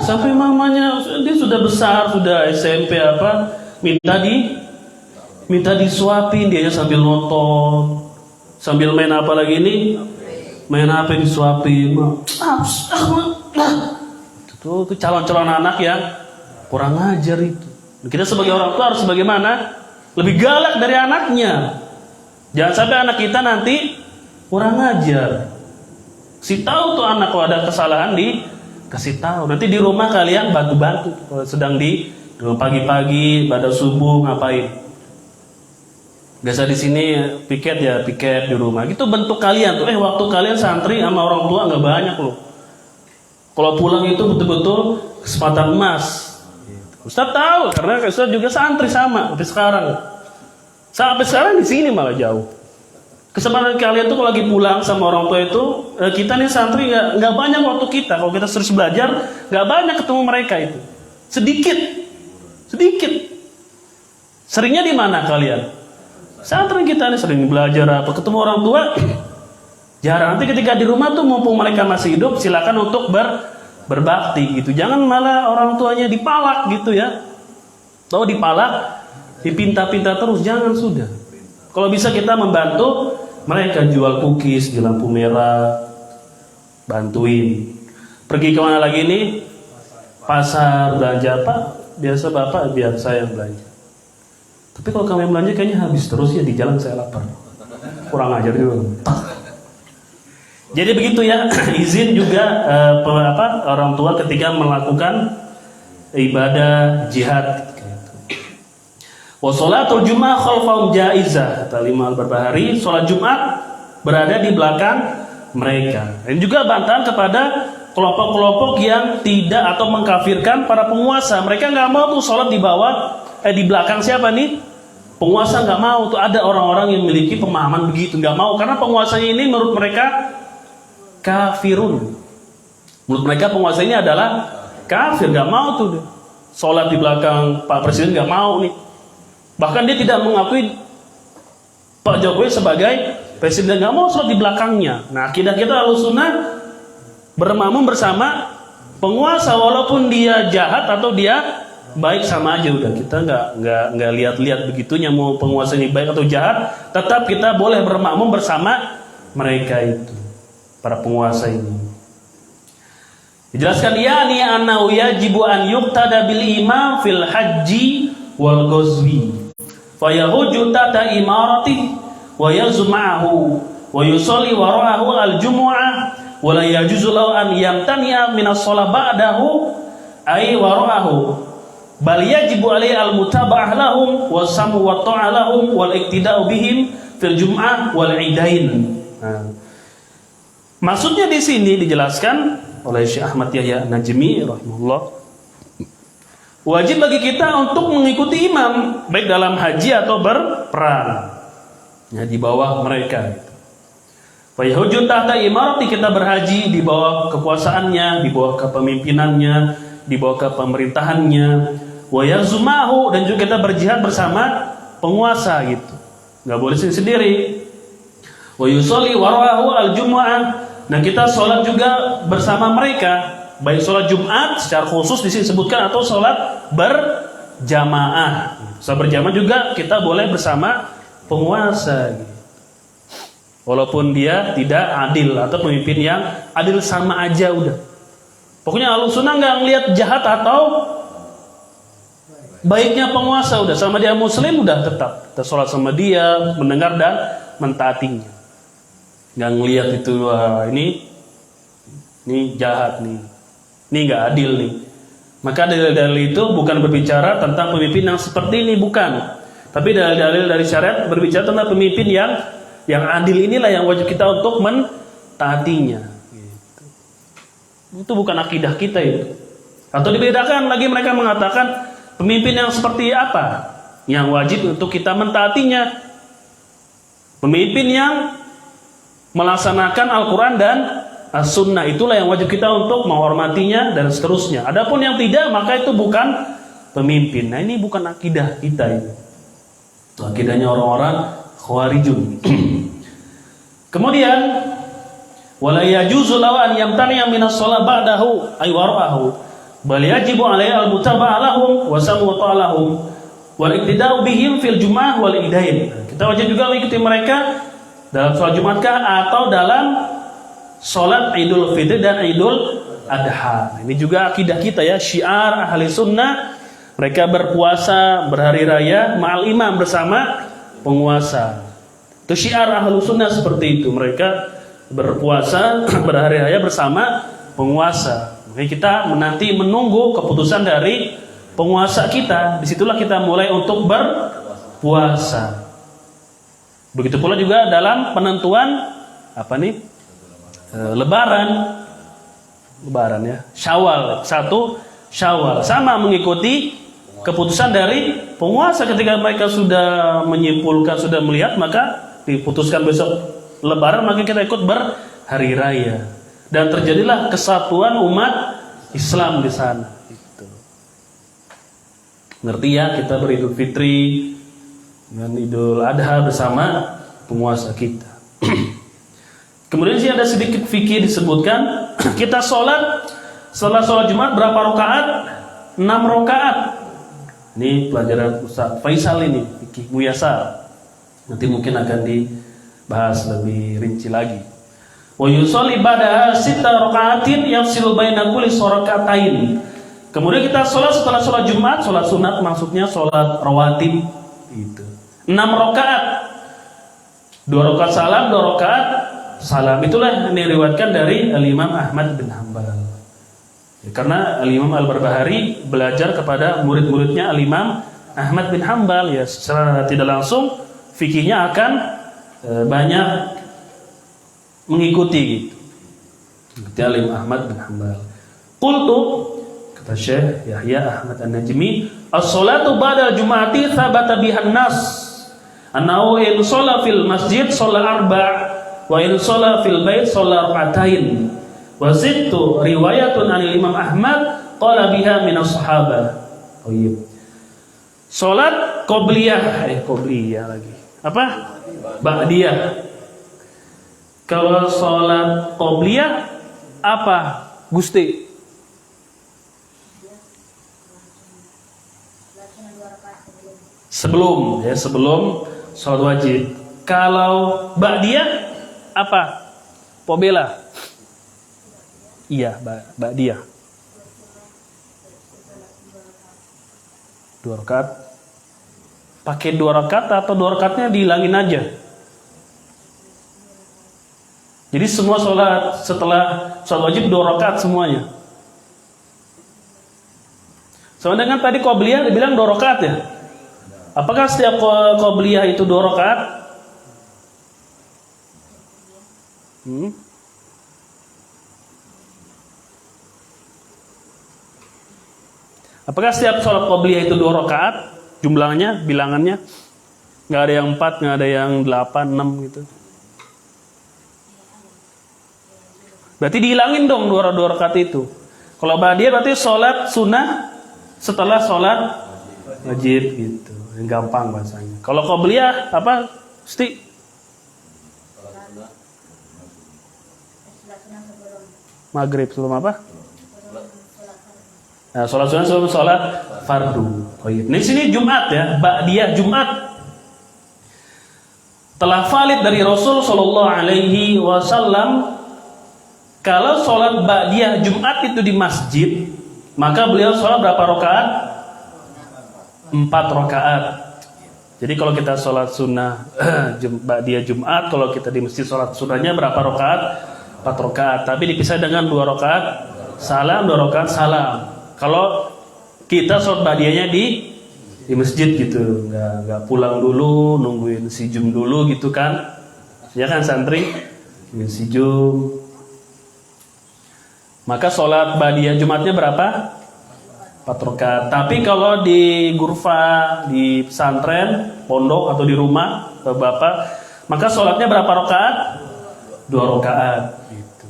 Sampai mamanya dia sudah besar, sudah SMP apa, minta disuapin, dia sambil nonton, sambil main apa lagi ini, main apa disuapin. Itu calon-calon anak yang kurang ajar itu. Kita sebagai orang tua harus bagaimana? Lebih galak dari anaknya. Jangan sampai anak kita nanti kurang ajar. Kasih tahu tuh anak kalau ada kesalahan kasih tahu. Nanti di rumah kalian bantu-bantu. Kalau sedang di rumah pagi-pagi, pada subuh ngapain? Biasa di sini piket ya, piket di rumah. Itu bentuk kalian tuh. Waktu kalian santri sama orang tua nggak banyak loh. Kalau pulang itu betul-betul kesempatan emas. Ustaz tahu karena Ustaz juga santri sama sampai sekarang di sini malah jauh. Kesempatan kalian tuh kalau lagi pulang sama orang tua itu, kita nih santri nggak banyak waktu kita. Kalau kita terus belajar, nggak banyak ketemu mereka itu. Sedikit. Seringnya di mana kalian? Santri kita nih sering belajar apa, ketemu orang tua jarang. Nanti ketika di rumah tuh mumpung mereka masih hidup, silakan untuk berbakti gitu. Jangan malah orang tuanya dipalak gitu ya. Tahu dipalak, dipinta-pinta terus, jangan sudah. Kalau bisa kita membantu mereka jual cookies di lampu merah, bantuin. Pergi kemana lagi nih? Pasar, belanja apa? Biasa bapak, biar saya yang belanja. Tapi kalau kamu yang belanja kayaknya habis terus ya, di jalan saya lapar. Kurang ajar juga. Jadi begitu ya, izin juga orang tua ketika melakukan ibadah jihad. Wa sholatul Jumat khalfahum jaizah, kata Imam Al-Barbahari, salat Jumat berada di belakang mereka. Dan juga bantahan kepada kelompok-kelompok yang tidak atau mengkafirkan para penguasa. Mereka nggak mau tuh sholat di belakang siapa nih? Penguasa nggak mau tuh. Ada orang-orang yang memiliki pemahaman begitu, nggak mau karena penguasanya ini menurut mereka kafirun. Menurut mereka penguasa ini adalah kafir, nggak mau tuh sholat di belakang Pak Presiden, nggak mau nih. Bahkan dia tidak mengakui Pak Jokowi sebagai presiden, nggak mau sholat di belakangnya. Nah, akidah kita Ahlussunnah bermakmum bersama penguasa walaupun dia jahat atau dia baik, sama aja udah. Kita nggak lihat-lihat begitunya mau penguasa ini baik atau jahat, tetap kita boleh bermakmum bersama mereka itu, para penguasa ini. Dijelaskan yani annahu yajibu an yuqtada bil imam fil haji wal ghazwi fa yahuju tata imarati wa yazma'ahu wa yusalli wara'ahu al jumu'ah wala yajuzu lahu an yamtani'a min as-shalah ba'dahu ay wara'ahu bal yajibu alaihi al-mutaba'ah lahum wa samu wa ta'a lahum wal iktida'u bihim fil jum'ah wal idain. Maksudnya di sini dijelaskan oleh Syekh Ahmad Yahya An-Najmi rahimahullah, wajib bagi kita untuk mengikuti imam baik dalam haji atau berperang, ya, di bawah mereka. Fa yahujun tahta imarati, kita berhaji di bawah kekuasaannya, di bawah kepemimpinannya, di bawah kepemerintahannya. Wa yazumahu, dan juga kita berjihad bersama penguasa gitu. Enggak boleh sendiri. Wa yusolli warahu al-jumu'ah, dan kita sholat juga bersama mereka, baik sholat Jumat secara khusus di sini disebutkan atau sholat berjamaah. Sholat berjamaah juga kita boleh bersama penguasa gitu. Walaupun dia tidak adil atau pemimpin yang adil, sama aja udah. Pokoknya Ahlussunnah nggak ngelihat jahat atau baiknya penguasa, udah sama dia muslim udah tetap kita sholat sama dia, mendengar dan mentaatinya. Nggak ngelihat itu, wah ini jahat nih, ini nggak adil nih. Maka dalil-dalil itu bukan berbicara tentang pemimpin yang seperti ini, bukan. Tapi dalil-dalil dari syariat berbicara tentang pemimpin yang adil, inilah yang wajib kita untuk mentaatinya. Gitu. Itu bukan akidah kita itu. Atau dibedakan lagi, mereka mengatakan pemimpin yang seperti apa yang wajib untuk kita mentaatinya. Pemimpin yang melaksanakan Al-Quran dan As-Sunnah, itulah yang wajib kita untuk menghormatinya dan seterusnya. Adapun yang tidak, maka itu bukan pemimpin. Nah, ini bukan akidah kita ini. Itu akidahnya orang-orang Khawarijun. Kemudian wala yajuzu lahu an yamtani'a min as-shalah ba'dahu ay wara'ahu bal yajibu 'alaihi al-mutaba'ah lahum wa samu ta'alahum wal iktida'u bihim fil jum'ah wal idain. Kita wajib juga mengikuti mereka dalam sholat Jumatkah atau dalam sholat Idul Fitri dan Idul Adha. Ini juga akidah kita ya, syiar ahli sunnah. Mereka berpuasa berhari raya ma'al imam, bersama penguasa. Itu syiar ahlu sunnah seperti itu. Mereka berpuasa berhari raya bersama penguasa. Makanya kita menanti menunggu keputusan dari penguasa kita. Disitulah kita mulai untuk berpuasa. Begitu pula juga dalam penentuan Lebaran ya, Syawal, 1 Syawal, sama mengikuti keputusan dari penguasa. Ketika mereka sudah menyimpulkan, sudah melihat, maka diputuskan besok Lebaran, maka kita ikut berhari raya, dan terjadilah kesatuan umat Islam di sana. Gitu. Ngerti ya, kita beridul Fitri dan Idul Adha bersama penguasa kita. Kemudian sih ada sedikit fikih disebutkan, kita sholat setelah sholat Jumat berapa rakaat? 6 rakaat. Ini pelajaran Ustaz Faisal ini, fikih muyasar. Nanti mungkin akan dibahas lebih rinci lagi. Wa yusolli ba'da 6 rakaatin yafsilu baina kulli rakaatain. Kemudian kita sholat setelah sholat Jumat, sholat sunat maksudnya, sholat rawatib itu 6 rakaat. 2 rakaat salam, 2 rakaat salam. Itulah yang diriwayatkan dari Al-Imam Ahmad bin Hanbal. Karena Al-Imam Al-Barbahari belajar kepada murid-muridnya Al-Imam Ahmad bin Hanbal, ya secara tidak langsung fikihnya akan banyak mengikuti gitu. Seperti Al-Imam Ahmad bin Hanbal. Qultu, kata Syekh Yahya Ahmad An-Najmi, as-salatu ba'da Jum'ati thabata bihan nas annahu in shalla fil masjid shalla arba' wa in shalla fil bait shalla rak'atain. Wazidtu riwayatun anil Imam Ahmad qala biha minas sahabah. Oh iya. Salat qobliyah, qobliyah lagi. Apa? Ba'diyah. Kalau salat qobliyah apa? Gusti. Sebelum salat wajib. Kalau ba'diyah apa? Pobela. Iya, ba'diyah. 2 rakaat. Pakai 2 rakaat atau 2 rakaatnya dihilangin aja? Jadi semua sholat setelah sholat wajib 2 rakaat semuanya. Sama dengan tadi qobliyah dibilang 2 rakaat ya. Apakah setiap qobliyah itu 2 rakaat? Apakah setiap sholat qobliyah itu 2 rakaat? Jumlahnya, bilangannya? Nggak ada yang 4, nggak ada yang 8, 6 gitu. Berarti dihilangin dong 2 rakaat itu. Kalau ba'diyah berarti sholat sunnah setelah sholat wajib gitu. Yang gampang bahasanya. Kalau qobliyah apa? Mesti maghrib sebelum apa? Nah, sholat sunnah sebelum sholat fardu. Oh iya. Di sini Jumat ya, ba'diyah Jumat. Telah valid dari Rasul Shallallahu Alaihi Wasallam, kalau sholat ba'diyah Jumat itu di masjid, maka beliau sholat berapa rakaat? 4 rakaat. Jadi kalau kita sholat sunnah ba'diyah Jumat, kalau kita di masjid sholat sunnahnya berapa rakaat? 4 rakaat. Tapi dipisah dengan 2 rakaat salam, 2 rakaat salam. Kalau kita sholat ba'diyahnya di masjid gitu, nggak pulang dulu, nungguin si jum dulu gitu kan? Ya kan santri, nungguin si jum. Maka sholat ba'diyah Jumatnya berapa? 4 rakaat. Tapi kalau di gurfa, di pesantren, pondok atau di rumah bapak, maka sholatnya berapa rakaat? 2 rakaat. Gitu.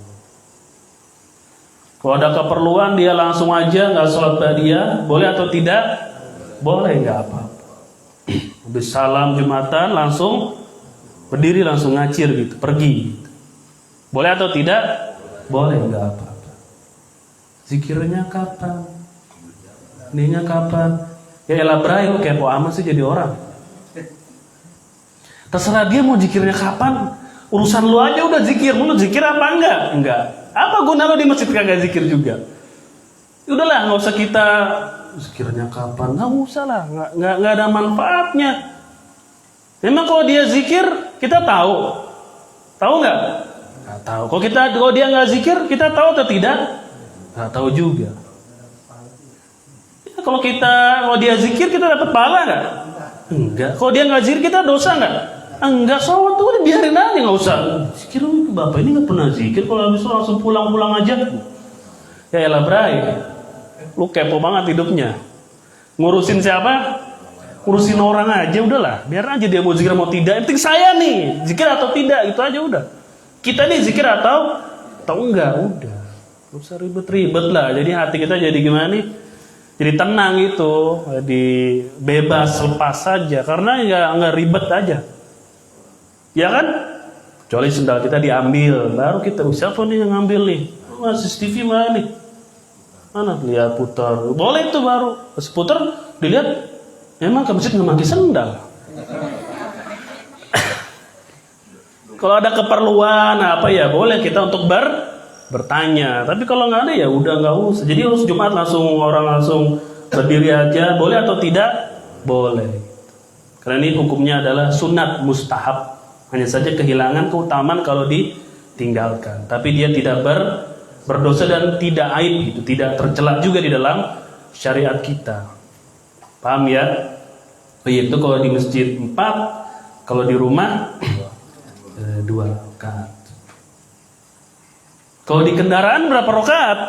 Kalau ada keperluan dia langsung aja nggak sholat ba'diyah, boleh atau tidak? Boleh, nggak apa-apa. Habis salam Jumatan langsung berdiri, langsung ngacir gitu, pergi. Gitu. Boleh atau tidak? Boleh, nggak apa-apa. Zikirnya kapan? Ininya kapan? Ya elah bray, lu kepo amat sih jadi orang. Terserah dia mau zikirnya kapan. Urusan lu aja udah zikir. Lu zikir apa enggak? Enggak. Apa guna lu di masjid kagak zikir juga? Udahlah, nggak usah kita zikirnya kapan. Nggak usah lah, nggak ada manfaatnya. Memang kalau dia zikir kita tahu nggak? Nggak tahu. Kalau dia nggak zikir kita tahu atau tidak? Nggak tahu juga. Ya, kalau dia zikir kita dapat pahala nggak? Enggak. Kalau dia nggak zikir kita dosa nggak? Enggak. Sholat tuh udah biarin aja, nggak usah zikir. Bapak ini nggak pernah zikir, kalau habis langsung pulang aja. Ya elah bray, lu kepo banget hidupnya. Ngurusin siapa? Ngurusin orang aja udahlah. Biar aja dia mau zikir mau tidak. Yang penting saya nih zikir atau tidak, itu aja udah. Kita nih zikir atau enggak, udah. Gak usah ribet-ribet lah. Jadi hati kita jadi gimana nih? Jadi tenang gitu, jadi bebas, lepas saja. Karena nggak ribet aja. Ya kan? Kecuali sendal kita diambil, baru kita siapa nih yang ngambil nih? CCTV mana nih? Mana? Lihat putar. Boleh itu baru. Pas putar dilihat, memang ke masjid nggak pakai sendal. Kalau ada keperluan apa ya boleh kita untuk bertanya. Tapi kalau nggak ada ya udah nggak usah. Jadi harus Jumat orang langsung berdiri aja. Boleh atau tidak? Boleh. Karena ini hukumnya adalah sunat mustahab. Hanya saja kehilangan keutamaan kalau ditinggalkan. Tapi dia tidak berdosa dan tidak aib gitu, tidak tercela juga di dalam syariat kita. Paham ya? Itu kalau di masjid 4, kalau di rumah 2 rakaat. Kalau di kendaraan berapa rakaat?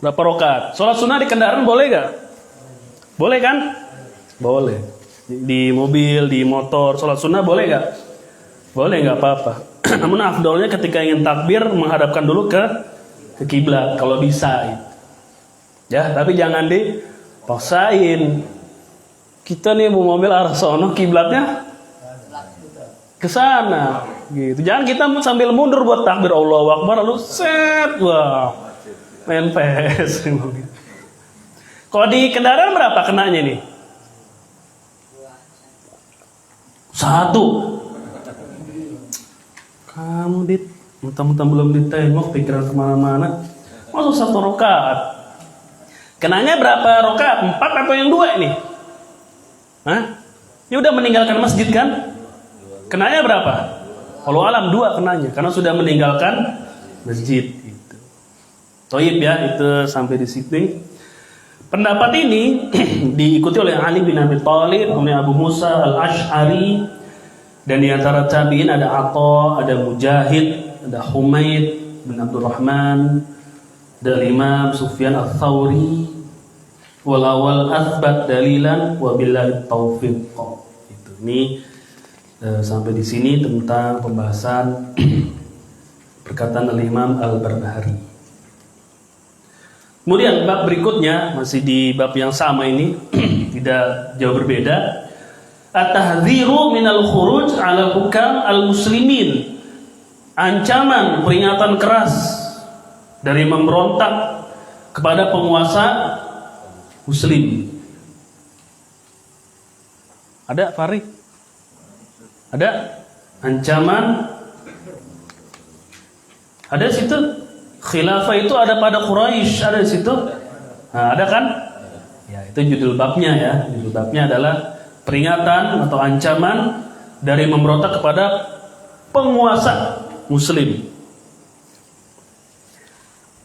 Berapa rakaat? Sholat sunnah di kendaraan boleh gak? Boleh kan? Boleh. Di mobil, di motor, sholat sunnah boleh gak? Boleh, gak apa-apa. Namun afdolnya ketika ingin takbir menghadapkan dulu ke kiblat kalau bisa. Ya, tapi jangan dipaksain. Kita nih mau mobil arah sono, kiblatnya ke sana. Gitu. Jangan kita sambil mundur buat takbir Allahu Akbar lalu set, wah, main PS. Kalau di kendaraan berapa kenanya nih? 1. Kamu mentang-mentang belum ditengok pikiran kemana-mana. Masuk 1 rakaat. Kenanya berapa rakaat? 4 atau yang 2 ini? Hah? Dia udah meninggalkan masjid kan? Kenanya berapa? Kalau alam 2 kenanya, karena sudah meninggalkan masjid. Gitu. Toib ya, itu sampai di sini. Pendapat ini diikuti oleh Ali bin Abi Thalib, oleh Abu Musa al-Ash'ari, dan di antara tabi'in ada Atha, ada Mujahid, ada Humaid bin Abdurrahman, ada Imam Sufyan al-Thawri. Walawal asbat dalilan wabillahi taufiq. Itu ini sampai di sini tentang pembahasan perkataan Al-Imam Al-Barbahari. Kemudian bab berikutnya masih di bab yang sama ini tidak jauh berbeda. At-tahdziru minal khuruj 'ala hukam al-muslimin. Ancaman, peringatan keras dari memberontak kepada penguasa Muslim. Ada Fari? Ada ancaman? Ada situ. Khilafah itu ada pada Quraisy, ada di situ. Nah, ada kan? Ya, itu judul babnya ya. Judul babnya adalah peringatan atau ancaman dari memberontak kepada penguasa Muslim.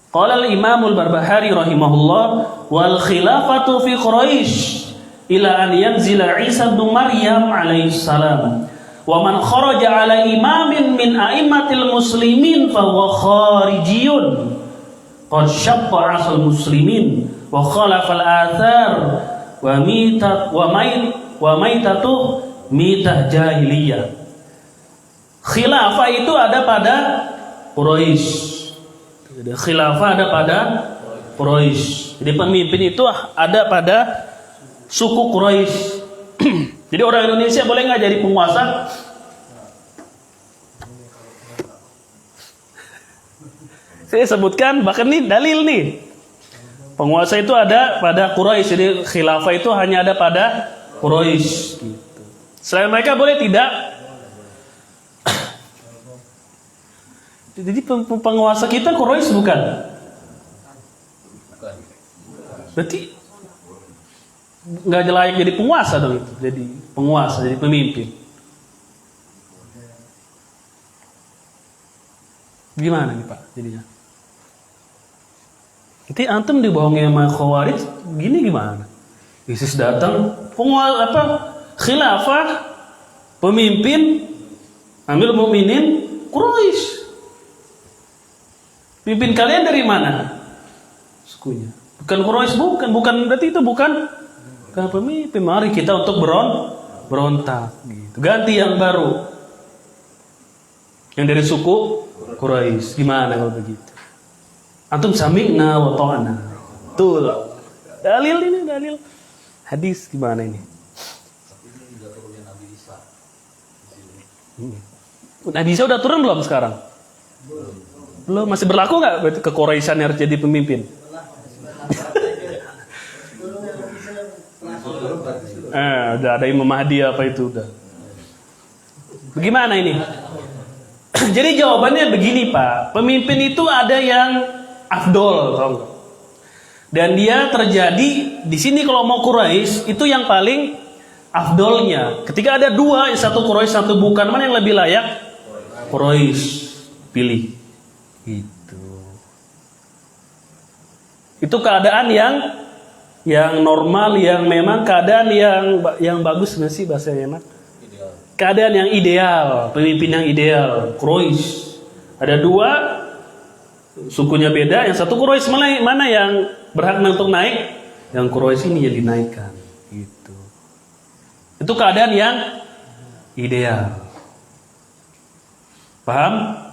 Qala al-Imam al-Barbahari rahimahullah wal khilafatu fi Quraisy ila an yanzila Isa bin Maryam alaihi salam wa man kharaja ala imamin min a'immatil muslimin fa huwa kharijiyun qad syaqqa asal muslimin wa khalafa al-athar wa maitatu mitah jahiliyah. Khilafah itu ada pada Quraisy. Jadi khilafah ada pada Quraisy. Jadi pemimpin itu ada pada suku Quraisy. Jadi orang Indonesia boleh nggak jadi penguasa? Saya sebutkan bahkan nih dalil nih. Penguasa itu ada pada Quraisy. Jadi khilafah itu hanya ada pada Quraisy. Gitu. Selain mereka boleh tidak? Jadi penguasa kita Quraisy bukan? Berarti nggak layak jadi penguasa dong itu. Jadi penguasa, jadi pemimpin. Gimana nih Pak jadinya? Nanti antum dibohongi sama Khawarij, gini gimana? ISIS datang, penguasa apa? Khilafah, pemimpin, Amirul Mukminin Quraisy. Pimpin kalian dari mana? Sukunya. Bukan Quraisy, bukan berarti itu bukan pemimpin. Mari kita untuk berontak gitu. Ganti yang baru. Yang dari suku Quraisy. Gimana kalau begitu? Antum sami'na wa ta'na. Betul. Dalil ini, dalil. Hadis gimana ini? Nabi Isa udah turun belum sekarang? Belum, masih berlaku nggak kequraisyan yang harus jadi pemimpin? Udah ada Imam Mahdi apa itu udah. Bagaimana ini? Jadi jawabannya begini Pak, pemimpin itu ada yang afdol, tahu nggak? Dan dia terjadi di sini kalau mau Quraisy itu yang paling afdolnya. Ketika ada dua, satu Quraisy satu bukan, mana yang lebih layak? Quraisy, pilih. Gitu. Itu keadaan yang normal, yang memang keadaan yang bagus nggak sih bahasanya enak? Keadaan yang ideal, pemimpin yang ideal, Quraisy. Ada dua, sukunya beda, yang satu Quraisy, mana yang berhak untuk naik? Yang Quraisy ini yang dinaikkan. Gitu. Itu keadaan yang ideal. Paham?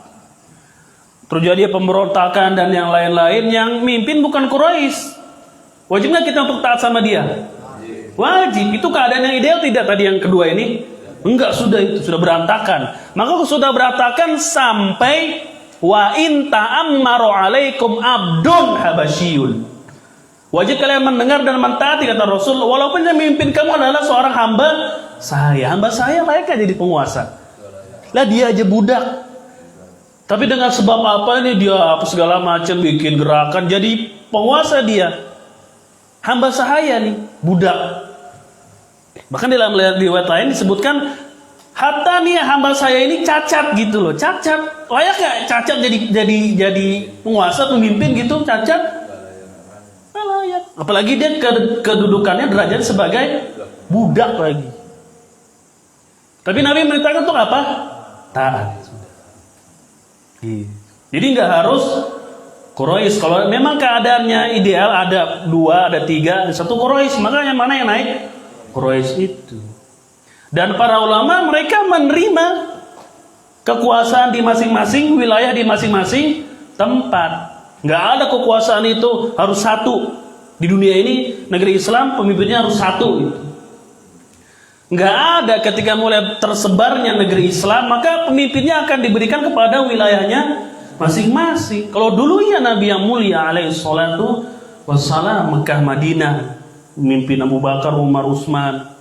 Terjadi pemberontakan dan yang lain-lain, yang mimpin bukan Quraisy. Wajib nggak kita untuk taat sama dia? Wajib. Itu keadaan yang ideal tidak tadi yang kedua ini? Enggak, itu sudah berantakan. Maka sudah berantakan sampai wa in ta'ammaru alaikum abdun habasyiyun. Wajib kalian mendengar dan mentaati kata Rasul, walaupun yang memimpin kamu adalah seorang hamba saya layaknya jadi penguasa. Lah dia aja budak. Tapi dengan sebab apa ini dia apa segala macam bikin gerakan jadi penguasa dia. hamba sahaya nih, budak. Bahkan dalam riwayat lain disebutkan, hatta nih hamba saya ini cacat gitu loh, cacat. Layak gak cacat jadi penguasa, pemimpin gitu, cacat? Nggak layak. Apalagi dia kedudukannya derajat sebagai budak lagi. Tapi Nabi merintahkan untuk apa? Taat. Jadi nggak harus Quraisy. Kalau memang keadaannya ideal, ada 2, ada 3, satu Quraisy, maka yang mana yang naik? Quraisy itu. Dan para ulama mereka menerima kekuasaan di masing-masing wilayah, di masing-masing tempat. Nggak ada kekuasaan itu harus satu. Di dunia ini negeri Islam pemimpinnya harus satu gitu. Nggak ada. Ketika mulai tersebarnya negeri Islam, maka pemimpinnya akan diberikan kepada wilayahnya masing-masing. Kalau dulu ya Nabi yang mulia alaihi salatu wassalam, Mekah Madinah, memimpin Abu Bakar, Umar, Utsman.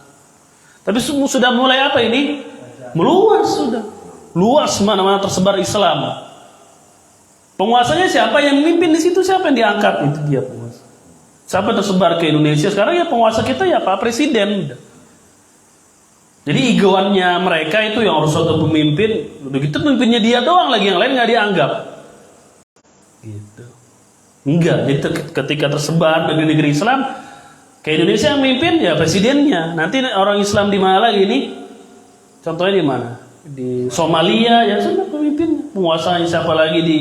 Tapi sudah mulai apa ini? Meluas sudah. Luas mana-mana tersebar Islam. Penguasanya siapa yang memimpin di situ? Siapa yang diangkat? Itu dia penguasa. Siapa tersebar ke Indonesia sekarang ya penguasa kita ya Pak Presiden. Jadi egoannya mereka itu yang harus satu pemimpin, udah gitu pemimpinnya dia doang lagi, yang lain nggak dianggap. Gitu. Enggak. Jadi ketika tersebar negeri-negeri Islam, ke Indonesia yang memimpin ya presidennya. Nanti orang Islam di mana lagi ini? Contohnya di mana? Di Somalia ya sudah pemimpinnya. Penguasanya siapa lagi di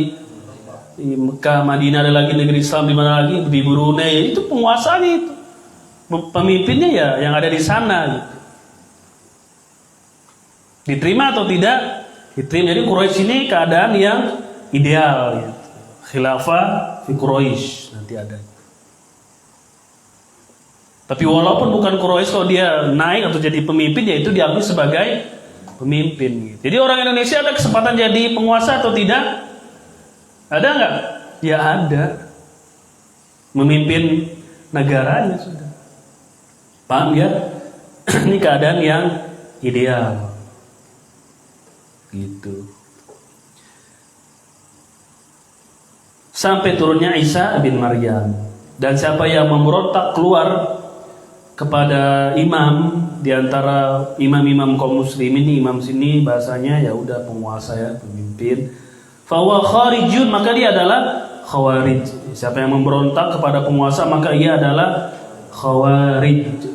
Mekah, Madinah, ada lagi negeri Islam di mana lagi? Di Brunei, itu penguasanya itu. Pemimpinnya ya yang ada di sana gitu. Diterima atau tidak? Diterima. Jadi Quraisy ini keadaan yang ideal ya. Khilafah di Quraisy nanti ada. Tapi walaupun bukan Quraisy, kalau dia naik atau jadi pemimpin, ya itu diakui sebagai pemimpin gitu. Jadi orang Indonesia ada kesempatan jadi penguasa atau tidak? Ada nggak? Ya ada. Memimpin negaranya sudah. Paham ya? Ini keadaan yang ideal. Gitu. Sampai turunnya Isa bin Maryam. Dan siapa yang memberontak keluar kepada imam di antara imam-imam kaum muslimin, imam sini bahasanya ya udah penguasa ya, pemimpin. Fawa kharijun, maka dia adalah khawarij. Siapa yang memberontak kepada penguasa maka ia adalah khawarij.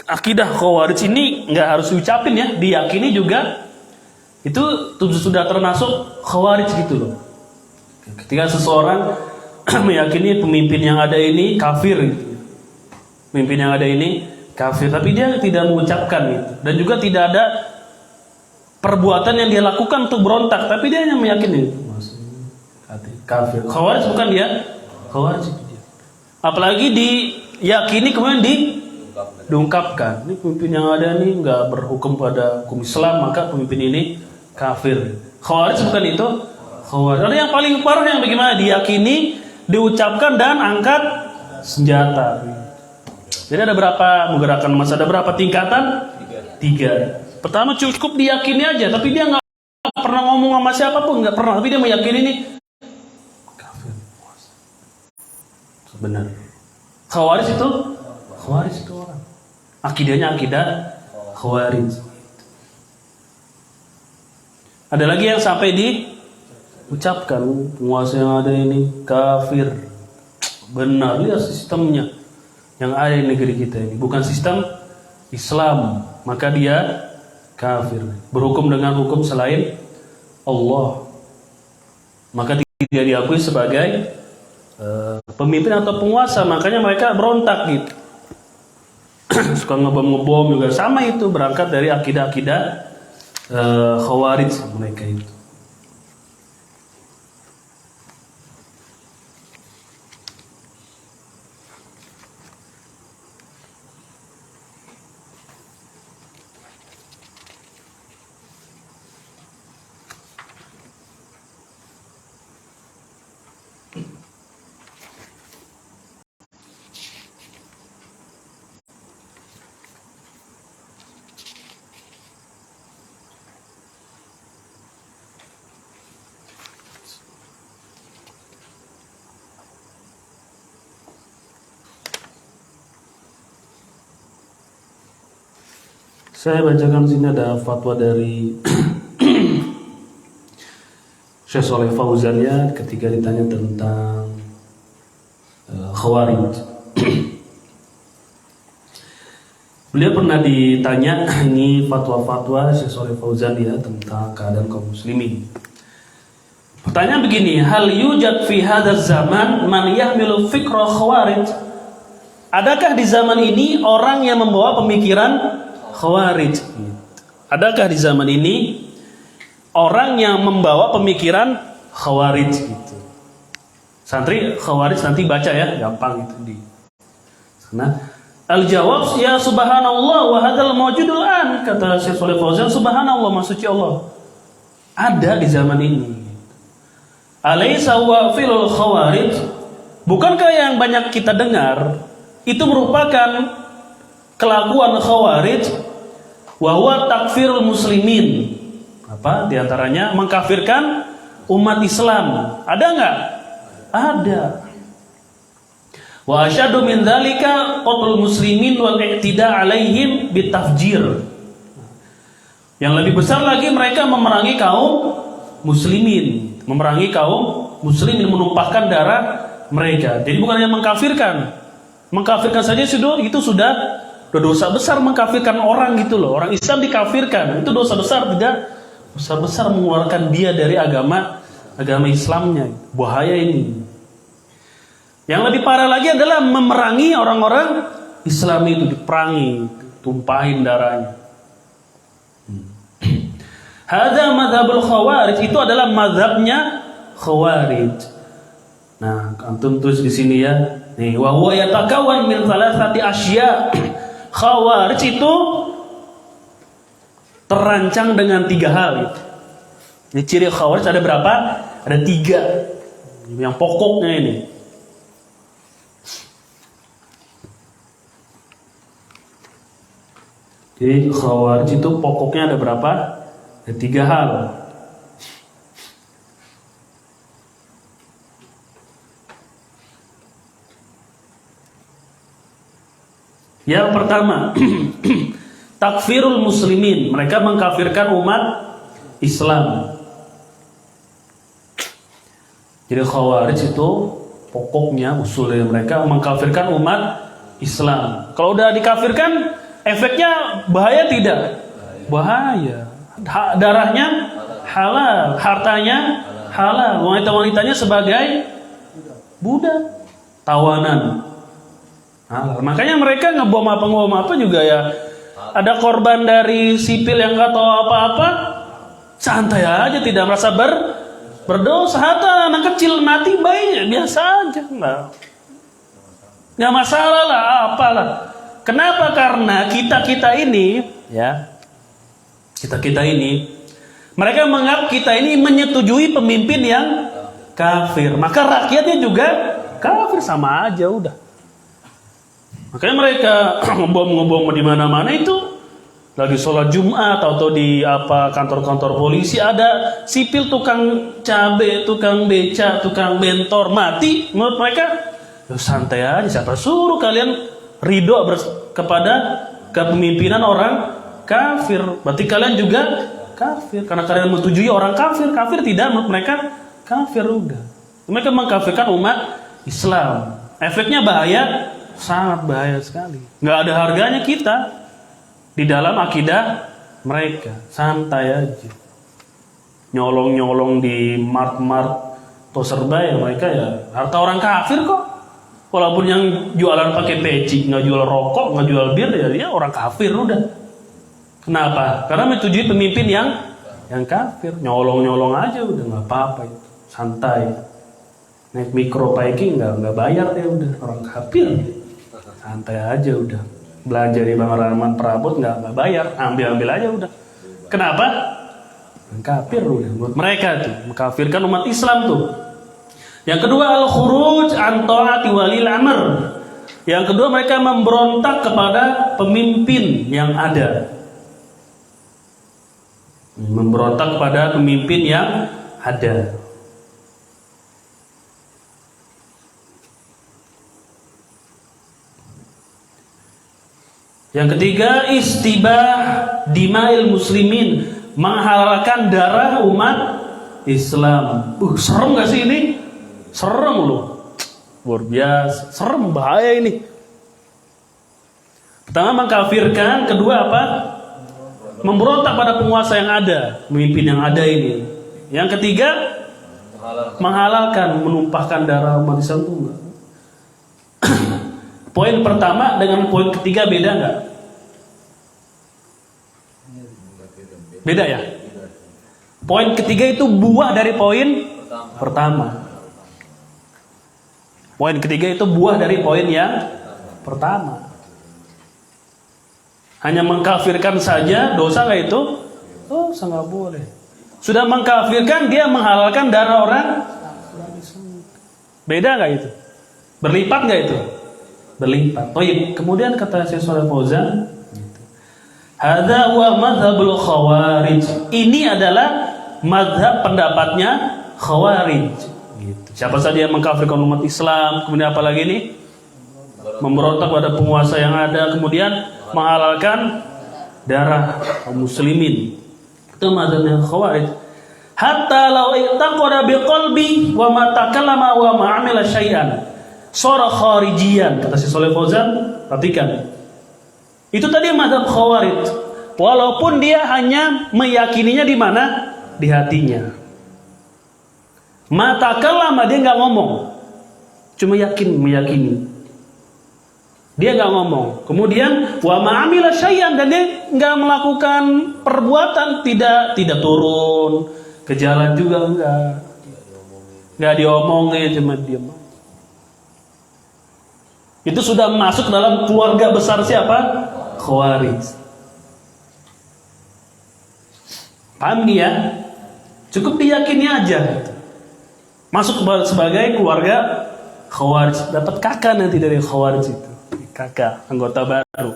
Akidah khawarij ini nggak harus diucapin ya, diyakini juga. Itu sudah termasuk khawarij gitu loh. Ketika seseorang meyakini pemimpin yang ada ini kafir gitu. Pemimpin yang ada ini kafir, tapi dia tidak mengucapkan itu. Dan juga tidak ada perbuatan yang dia lakukan untuk berontak, tapi dia hanya meyakini itu. Kafir. Khawarij bukan dia? Khawarij itu dia. Apalagi diyakini kemudian diungkapkan. Ini pemimpin yang ada ini nggak berhukum pada hukum Islam, maka pemimpin ini kafir. Khawarij bukan itu. Khawarij. Ada yang paling parah yang bagaimana? Diyakini, diucapkan dan angkat senjata. Jadi ada berapa menggerakkan massa? Ada berapa tingkatan? 3. Pertama cukup diyakini aja, tapi dia nggak pernah ngomong sama siapapun, nggak pernah. Tapi dia meyakini ini kafir. Benar. Khawarij itu orang. Akidahnya akidah khawarij. Ada lagi yang sampai diucapkan penguasa yang ada ini kafir. Benar, lihat sistemnya yang ada di negeri kita ini bukan sistem Islam, maka dia kafir, berhukum dengan hukum selain Allah, maka tidak diakui sebagai pemimpin atau penguasa. Makanya mereka berontak gitu. Suka ngebom juga sama, itu berangkat dari akidah-akidah khawarij mereka itu. Saya bacakan sini ada fatwa dari Syekh Shalih Fauzan ya, ketika ditanya tentang Khawarij. Beliau pernah ditanya, ini fatwa-fatwa Syekh Shalih Fauzan ya tentang keadaan kaum muslimin. Pertanyaan begini, hal yujad fi hadzal zaman man yahmilu fikra khawarij? Adakah di zaman ini orang yang membawa pemikiran Khawarij? Adakah di zaman ini orang yang membawa pemikiran Khawarij gitu? Santri Khawarij nanti baca ya, gampang itu di sana. Al-jawab ya subhanallah wa hadzal mawjudul an, kata Syekh Shalih Fauzan, subhanallah maksudnya Allah ada di zaman ini. Alaysa wa filul khawarij? Bukankah yang banyak kita dengar itu merupakan kelakuan Khawarij? Wa huwa takfirul muslimin. Apa diantaranya? Mengkafirkan umat Islam. Ada nggak? Ada. Wa asyadu min dzalika qatlul muslimin wal i'tida' alaihim bitafjir. Yang lebih besar lagi, mereka memerangi kaum muslimin, memerangi kaum muslimin, menumpahkan darah mereka. Jadi bukan hanya mengkafirkan. Mengkafirkan saja itu sudah dosa besar, mengkafirkan orang gitu loh. Orang Islam dikafirkan, itu dosa besar, tidak dosa besar mengeluarkan dia dari agama Islamnya. Bahaya ini. Yang lebih parah lagi adalah memerangi orang-orang Islam itu, diperangi, tumpahin darahnya. Hadza madzhabul khawarij, itu adalah mazhabnya Khawarij. Nah, antum tulis di sini ya. Nih, wa huwa yatakawan min thalathati asya. Khawarij itu terancang dengan 3 hal. Ini ciri Khawarij ada berapa? Ada 3. Yang pokoknya ini. Jadi Khawarij itu pokoknya ada berapa? Ada 3 hal. Yang pertama, takfirul muslimin, mereka mengkafirkan umat Islam. Jadi Khawarij itu pokoknya usul dari mereka mengkafirkan umat Islam. Kalau udah dikafirkan, efeknya bahaya tidak? Bahaya. Darahnya halal, hartanya halal, wanita-wanitanya sebagai budak, tawanan. Halal. Makanya mereka ngebom apa juga ya. Ada korban dari sipil yang nggak tahu apa-apa, santai aja, tidak merasa berdosa. Hatta anak kecil mati bayi biasa aja, nggak masalah lah, apalah. Kenapa? Karena kita ini ya, kita ini, mereka menganggap kita ini menyetujui pemimpin yang kafir, maka rakyatnya juga kafir, sama aja udah. Makanya mereka ngebom di mana-mana itu, lagi sholat Jumat atau di kantor-kantor polisi ada sipil, tukang cabe, tukang beca, tukang bentor mati. Menurut mereka ya santai aja, siapa suruh kalian ridho kepada kepemimpinan orang kafir? Berarti kalian juga kafir karena kalian menyetujui orang kafir. Kafir tidak, menurut mereka kafir udah. Mereka mengkafirkan umat Islam. Efeknya bahaya, sangat bahaya sekali. Nggak ada harganya kita di dalam akidah mereka. Santai aja, nyolong di mart-mart atau serba ya, mereka ya harta orang kafir kok. Walaupun yang jualan pakai peci, nggak jual rokok, nggak jual bir, ya dia orang kafir udah. Kenapa? Karena menyetujui pemimpin yang kafir. Nyolong aja udah, nggak apa-apa itu, santai. Naik mikro packing nggak bayar ya udah, orang kafir. Santai aja udah. Belanja di Bang Rahman perabot nggak bayar, ambil aja udah. Kenapa? Kafir udah. Menurut mereka tuh mengkafirkan umat Islam tuh. Yang kedua, al-khuruj an ta'ati walil amr. Yang kedua, mereka memberontak kepada pemimpin yang ada. Memberontak kepada pemimpin yang ada. Yang ketiga, istibah dima'il muslimin, menghalalkan darah umat Islam. Serem gak sih ini? Serem loh. Luar biasa, serem, bahaya ini. Pertama mengkafirkan, kedua apa? Memberontak pada penguasa yang ada, pemimpin yang ada ini. Yang ketiga, menghalalkan, menumpahkan darah umat Islam itu enggak. Poin pertama dengan poin ketiga beda enggak? Beda ya? Poin ketiga itu buah dari poin pertama. Poin ketiga itu buah dari poin yang pertama. Hanya mengkafirkan saja dosa nggak itu? Oh, sangat boleh. Sudah mengkafirkan, dia menghalalkan darah orang. Beda nggak itu? Berlipat nggak itu? Berlipat. Baik. Kemudian kata Syekh Shalih Fauzan, hadza huwa madzhabul khawarij. Ini adalah mazhab pendapatnya khawarij. Gitu. Siapa saja yang mengkafirkan umat Islam, kemudian apa lagi nih? Memberontak pada penguasa yang ada, kemudian menghalalkan darah kaum muslimin. Itu mazhabnya khawarij. Hatta law i'taqada biqalbi wa ma takallama wa ma 'amila syai'an sara kharijiyan, kata Syekh Shalih Fauzan. Perhatikan, itu tadi mazhab khawarij, walaupun dia hanya meyakininya di mana? Di hatinya. Ma takallama, dia nggak ngomong, cuma meyakini. Dia nggak ngomong. Kemudian wa ma 'amila syai'an, dan dia nggak melakukan perbuatan, tidak turun ke jalan juga, nggak diomongin, cuma diam. Itu sudah masuk dalam keluarga besar siapa? Khawarij. Paham nih ya? Cukup diyakini aja. Masuk sebagai keluarga Khawarij. Dapat kakak nanti dari Khawarij itu. Kakak, anggota baru.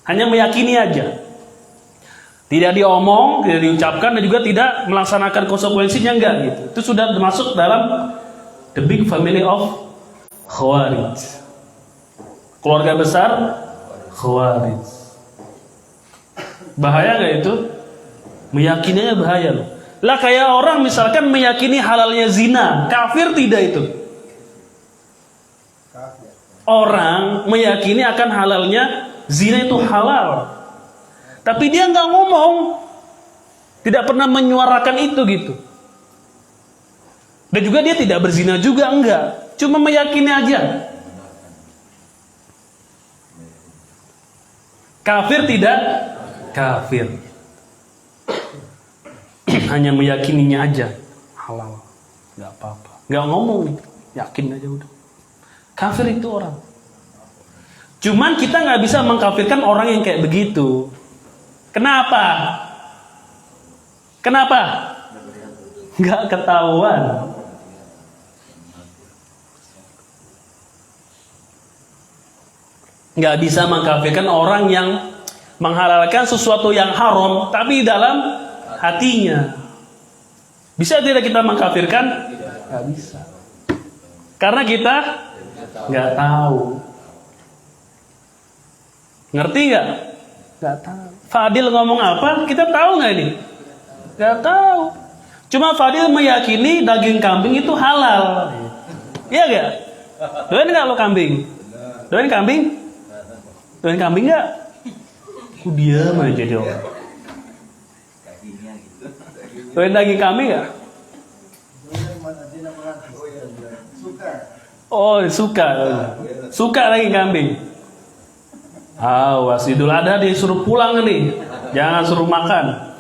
Hanya meyakini aja. Tidak diomong, tidak diucapkan, dan juga tidak melaksanakan konsekuensinya, enggak gitu. Itu sudah masuk dalam the big family of Khawarij. Keluarga besar Khawarij. Bahaya enggak itu? Meyakininya bahaya loh. Lah kayak orang misalkan meyakini halalnya zina, kafir tidak itu? Orang meyakini akan halalnya zina itu halal, tapi dia nggak ngomong, tidak pernah menyuarakan itu gitu. Dan juga dia tidak berzina juga, enggak, cuma meyakini aja. Kafir tidak? Kafir. Hanya meyakininya aja halal, nggak apa-apa, nggak ngomong, yakin aja udah. Kafir itu orang. Cuman kita nggak bisa mengkafirkan orang yang kayak begitu. Kenapa? Kenapa? Nggak ketahuan. Nggak bisa mengkafirkan orang yang menghalalkan sesuatu yang haram, tapi dalam hatinya. Bisa tidak kita mengkafirkan? Nggak bisa. Karena kita nggak tahu. Ngerti nggak? Nggak tahu. Fadil ngomong apa? Kita tahu nggak ini? Nggak tahu. Cuma Fadil meyakini daging kambing itu halal. Iya nggak? Doain nggak lo kambing? Doain kambing? Doain kambing nggak? Aku diam aja jadi orang. Doain daging kambing nggak? Oh suka. Suka daging kambing. Awas Idul Adha disuruh pulang nih, jangan suruh makan.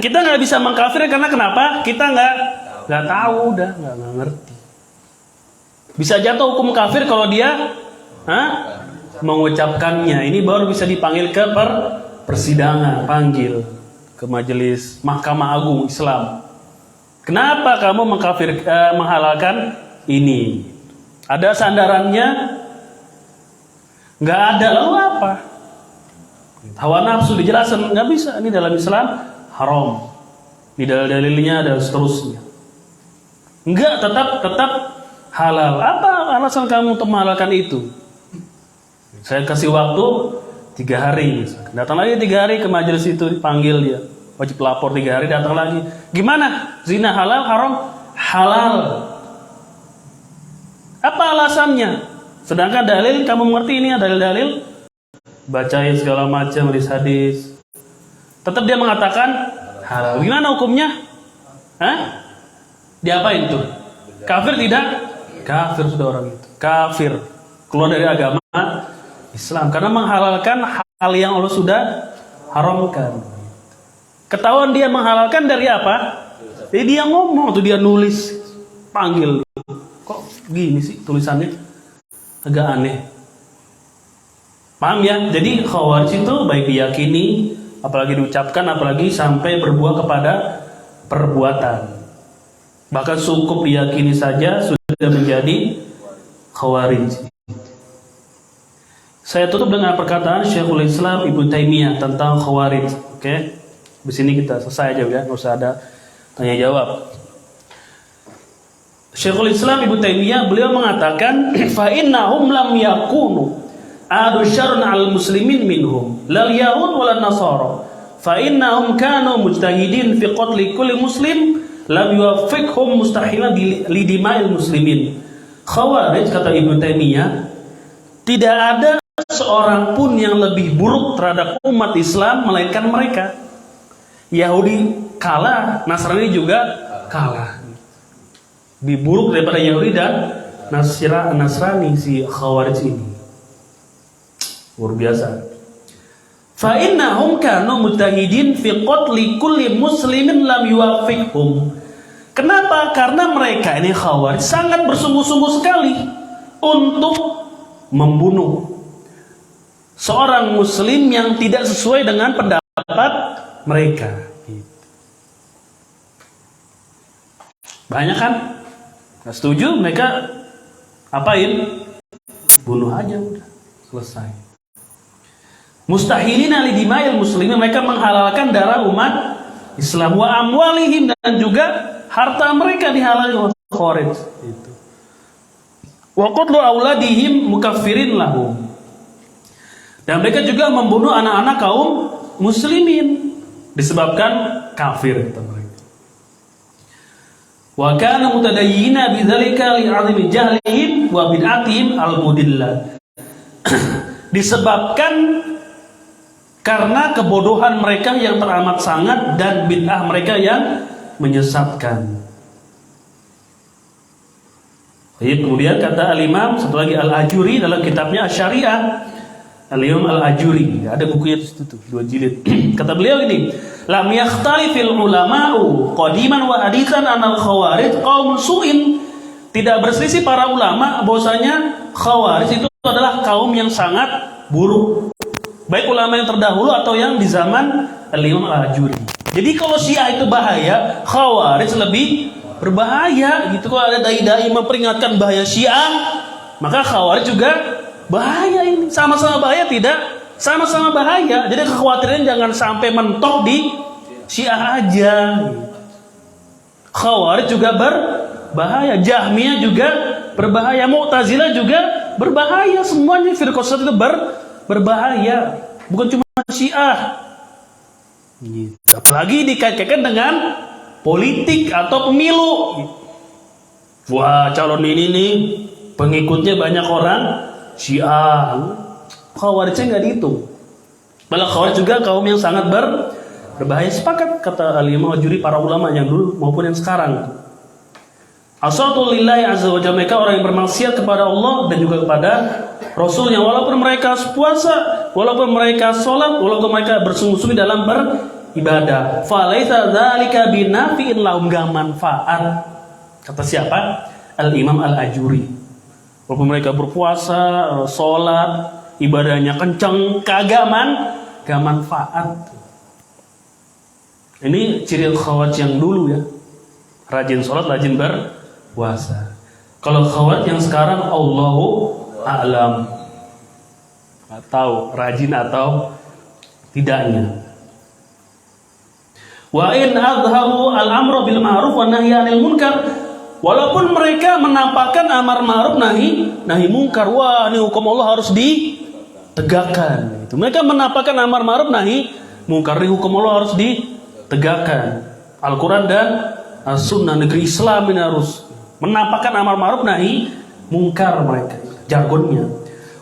Kita nggak bisa mengkafir karena kenapa? Kita nggak tahu, udah nggak ngerti. Bisa jatuh hukum kafir kalau dia mengucapkannya. Ini baru bisa dipanggil ke persidangan, panggil ke majelis Mahkamah Agung Islam. Kenapa kamu menghalalkan ini? Ada sandarannya? Nggak ada, lalu apa? Hawa nafsu dijelaskan, nggak bisa. Ini dalam Islam haram. Di dalil-dalilnya dan seterusnya. Enggak, tetap halal. Apa alasan kamu untuk menghalalkan itu? Saya kasih waktu 3 hari. Datang lagi 3 hari ke majelis itu, dipanggil dia. Wajib lapor 3 hari, datang lagi. Gimana? Zina halal, haram? Halal. Apa alasannya? Sedangkan dalil, kamu mengerti ini ya dalil-dalil? Bacain segala macam hadis-hadis. Tetap dia mengatakan halal. Gimana hukumnya? Hah? Diapain tuh? Kafir tidak? Kafir sudah orang itu. Kafir. Keluar dari agama Islam. Karena menghalalkan hal yang Allah sudah haramkan. Ketahuan dia menghalalkan dari apa? Jadi dia ngomong tuh, dia nulis. Panggil. Kok gini sih tulisannya? Agak aneh. Paham ya? Jadi Khawarij itu baik diyakini, apalagi diucapkan, apalagi sampai berbuah kepada perbuatan. Bahkan cukup diyakini saja sudah menjadi Khawarij. Saya tutup dengan perkataan Syekhul Islam Ibnu Taimiyah tentang Khawarij. Oke? Di sini kita selesai aja ya, nggak usah ada tanya jawab. Syekhul Islam Ibnu Taimiyah beliau mengatakan, fa innahum lam yakunu adu syarrun al muslimin minhum lal yahud wal nasara fa innahum kanu mujtahidin fi qatli kulli muslim lam yuwaffiqhum mustahilan li dima'il muslimin. Khawarij, kata Ibnu Taimiyah, tidak ada seorang pun yang lebih buruk terhadap umat Islam melainkan mereka. Yahudi kalah, Nasrani juga kalah. Lebih buruk daripada Yahudi dan Nasrani si Khawarij ini. Luar biasa. Fa innahum kanu mujtahidin fi qatli kulli muslimin lam yuwaffiqhum. Kenapa? Karena mereka ini Khawarij sangat bersungguh-sungguh sekali untuk membunuh seorang muslim yang tidak sesuai dengan pendapat mereka. Banyak kan? Nggak setuju, mereka apain? Bunuh aja udah, selesai. Mustahilina li dima'il muslimin, mereka menghalalkan darah umat Islam, wa amwalihim, dan juga harta mereka dihalalkan oleh Khawarij itu. Wa qatlu auladihim mukaffirin lahum, dan mereka juga membunuh anak-anak kaum muslimin disebabkan kafir kata mereka. Wa kana mutadayyina bidzalika li'azimi jahlihim wa bid'atihim al-mudillah. Disebabkan karena kebodohan mereka yang teramat sangat dan bid'ah mereka yang menyesatkan. Kemudian kata Al-Imam satu lagi Al-Ajuri dalam kitabnya Asy-Syariah. Al-Imam Al-Ajuri, ada bukunya itu tuh 2 jilid. Kata beliau ini, lam yakhtalifil ulama'u qadiman wa haditsan anal khawarij qaum su'in. Tidak berselisih para ulama bahwasanya Khawarij itu adalah kaum yang sangat buruk. Baik ulama yang terdahulu atau yang di zaman Al-Imam Al-Ajuri. Jadi kalau Syiah itu bahaya, Khawarij lebih berbahaya. Gitu, kalau ada dai-dai memperingatkan bahaya Syiah, maka Khawarij juga bahaya ini. Sama-sama bahaya tidak? Sama-sama bahaya. Jadi kekhawatiran jangan sampai mentok di Syiah aja. Khawarij juga berbahaya, Jahmiyah juga berbahaya, Mu'tazilah juga berbahaya. Semuanya firqah itu berbahaya, bukan cuma Syiah. Gitu. Apalagi dikait-kaitkan dengan politik atau pemilu. Wah, calon ini nih pengikutnya banyak orang Syiah. Khawarijnya nggak dihitung. Malah Khawarij juga kaum yang sangat berbahaya. Sepakat kata Al-Imam Al-Ajuri, para ulama yang dulu maupun yang sekarang. Asatu lillahi azza wa jalla, mereka orang yang bermaksiat kepada Allah dan juga kepada Rasulnya, walaupun mereka puasa, walaupun mereka sholat, walaupun mereka bersungguh-sungguh dalam beribadah. Falaisa dzalika binafi'in lahum, gak manfaat. Kata siapa? Al-Imam Al-Ajuri. Walaupun mereka berpuasa, sholat, ibadahnya kenceng, gak manfaat. Ini ciri Khawarij yang dulu ya. Rajin sholat, rajin berpuasa. Kalau Khawarij yang sekarang Allahu a'lam, nggak tahu rajin atau tidaknya. Wa in azharu al-amru bil ma'ruf wa nahyi 'anil munkar, walaupun mereka menampakkan amar ma'ruf nahi munkar, wah ini hukum Allah harus ditegakkan. Itu mereka menampakkan amar ma'ruf nahi mungkar. Hukum Allah harus ditegakkan. Al-Quran dan As-Sunnah, negeri Islam ini harus menampakkan amar ma'ruf nahi mungkar mereka. Jargonnya.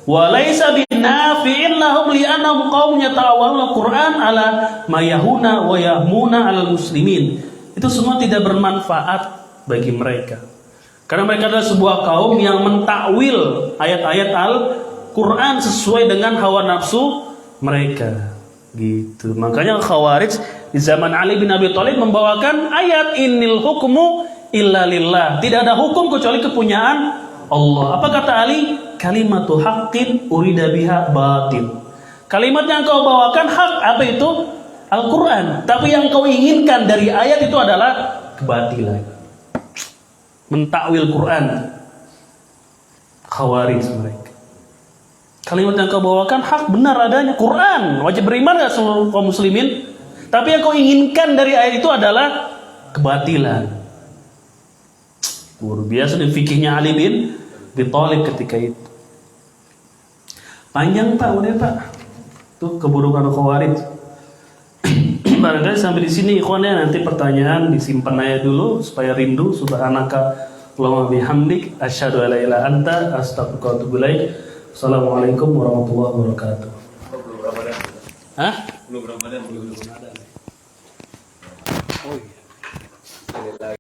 Walaysa binafi'in lahum li'annahum qaumun yata'awwaluna al-Qur'an ala mayahuna wa yahmuna 'alal muslimin. Itu semua tidak bermanfaat bagi mereka. Karena mereka adalah sebuah kaum yang mentakwil ayat-ayat Al-Qur'an sesuai dengan hawa nafsu mereka. Gitu. Makanya Khawarij di zaman Ali bin Abi Thalib membawakan ayat innil hukmu illa lillah. Tidak ada hukum kecuali kepunyaan Allah. Apa kata Ali? Kalimatu haqqin urida biha batil. Kalimat yang kau bawakan hak, apa itu? Al-Quran. Tapi yang kau inginkan dari ayat itu adalah kebatilan. Mentakwil Quran. Khawarij mereka. Kalimat yang kau bawakan hak, benar adanya Quran. Wajib beriman gak seluruh kaum muslimin? Tapi yang kau inginkan dari ayat itu adalah kebatilan. Luar biasa nih fikihnya Ali bin Abi Thalib ketika itu. Panjang Pak, udah Pak. Tuh keburukan Khawarij. Barangkali sampai di sini ikhwannya, nanti pertanyaan disimpan aja dulu supaya rindu. Subhanaka Allahumma bihamdik asyhadu an la ilaha illa anta astaghfiruka wa atubu ilaik. Assalamualaikum warahmatullahi wabarakatuh. Belum Ramadan. Hah? Belum Ramadan. Oh iya.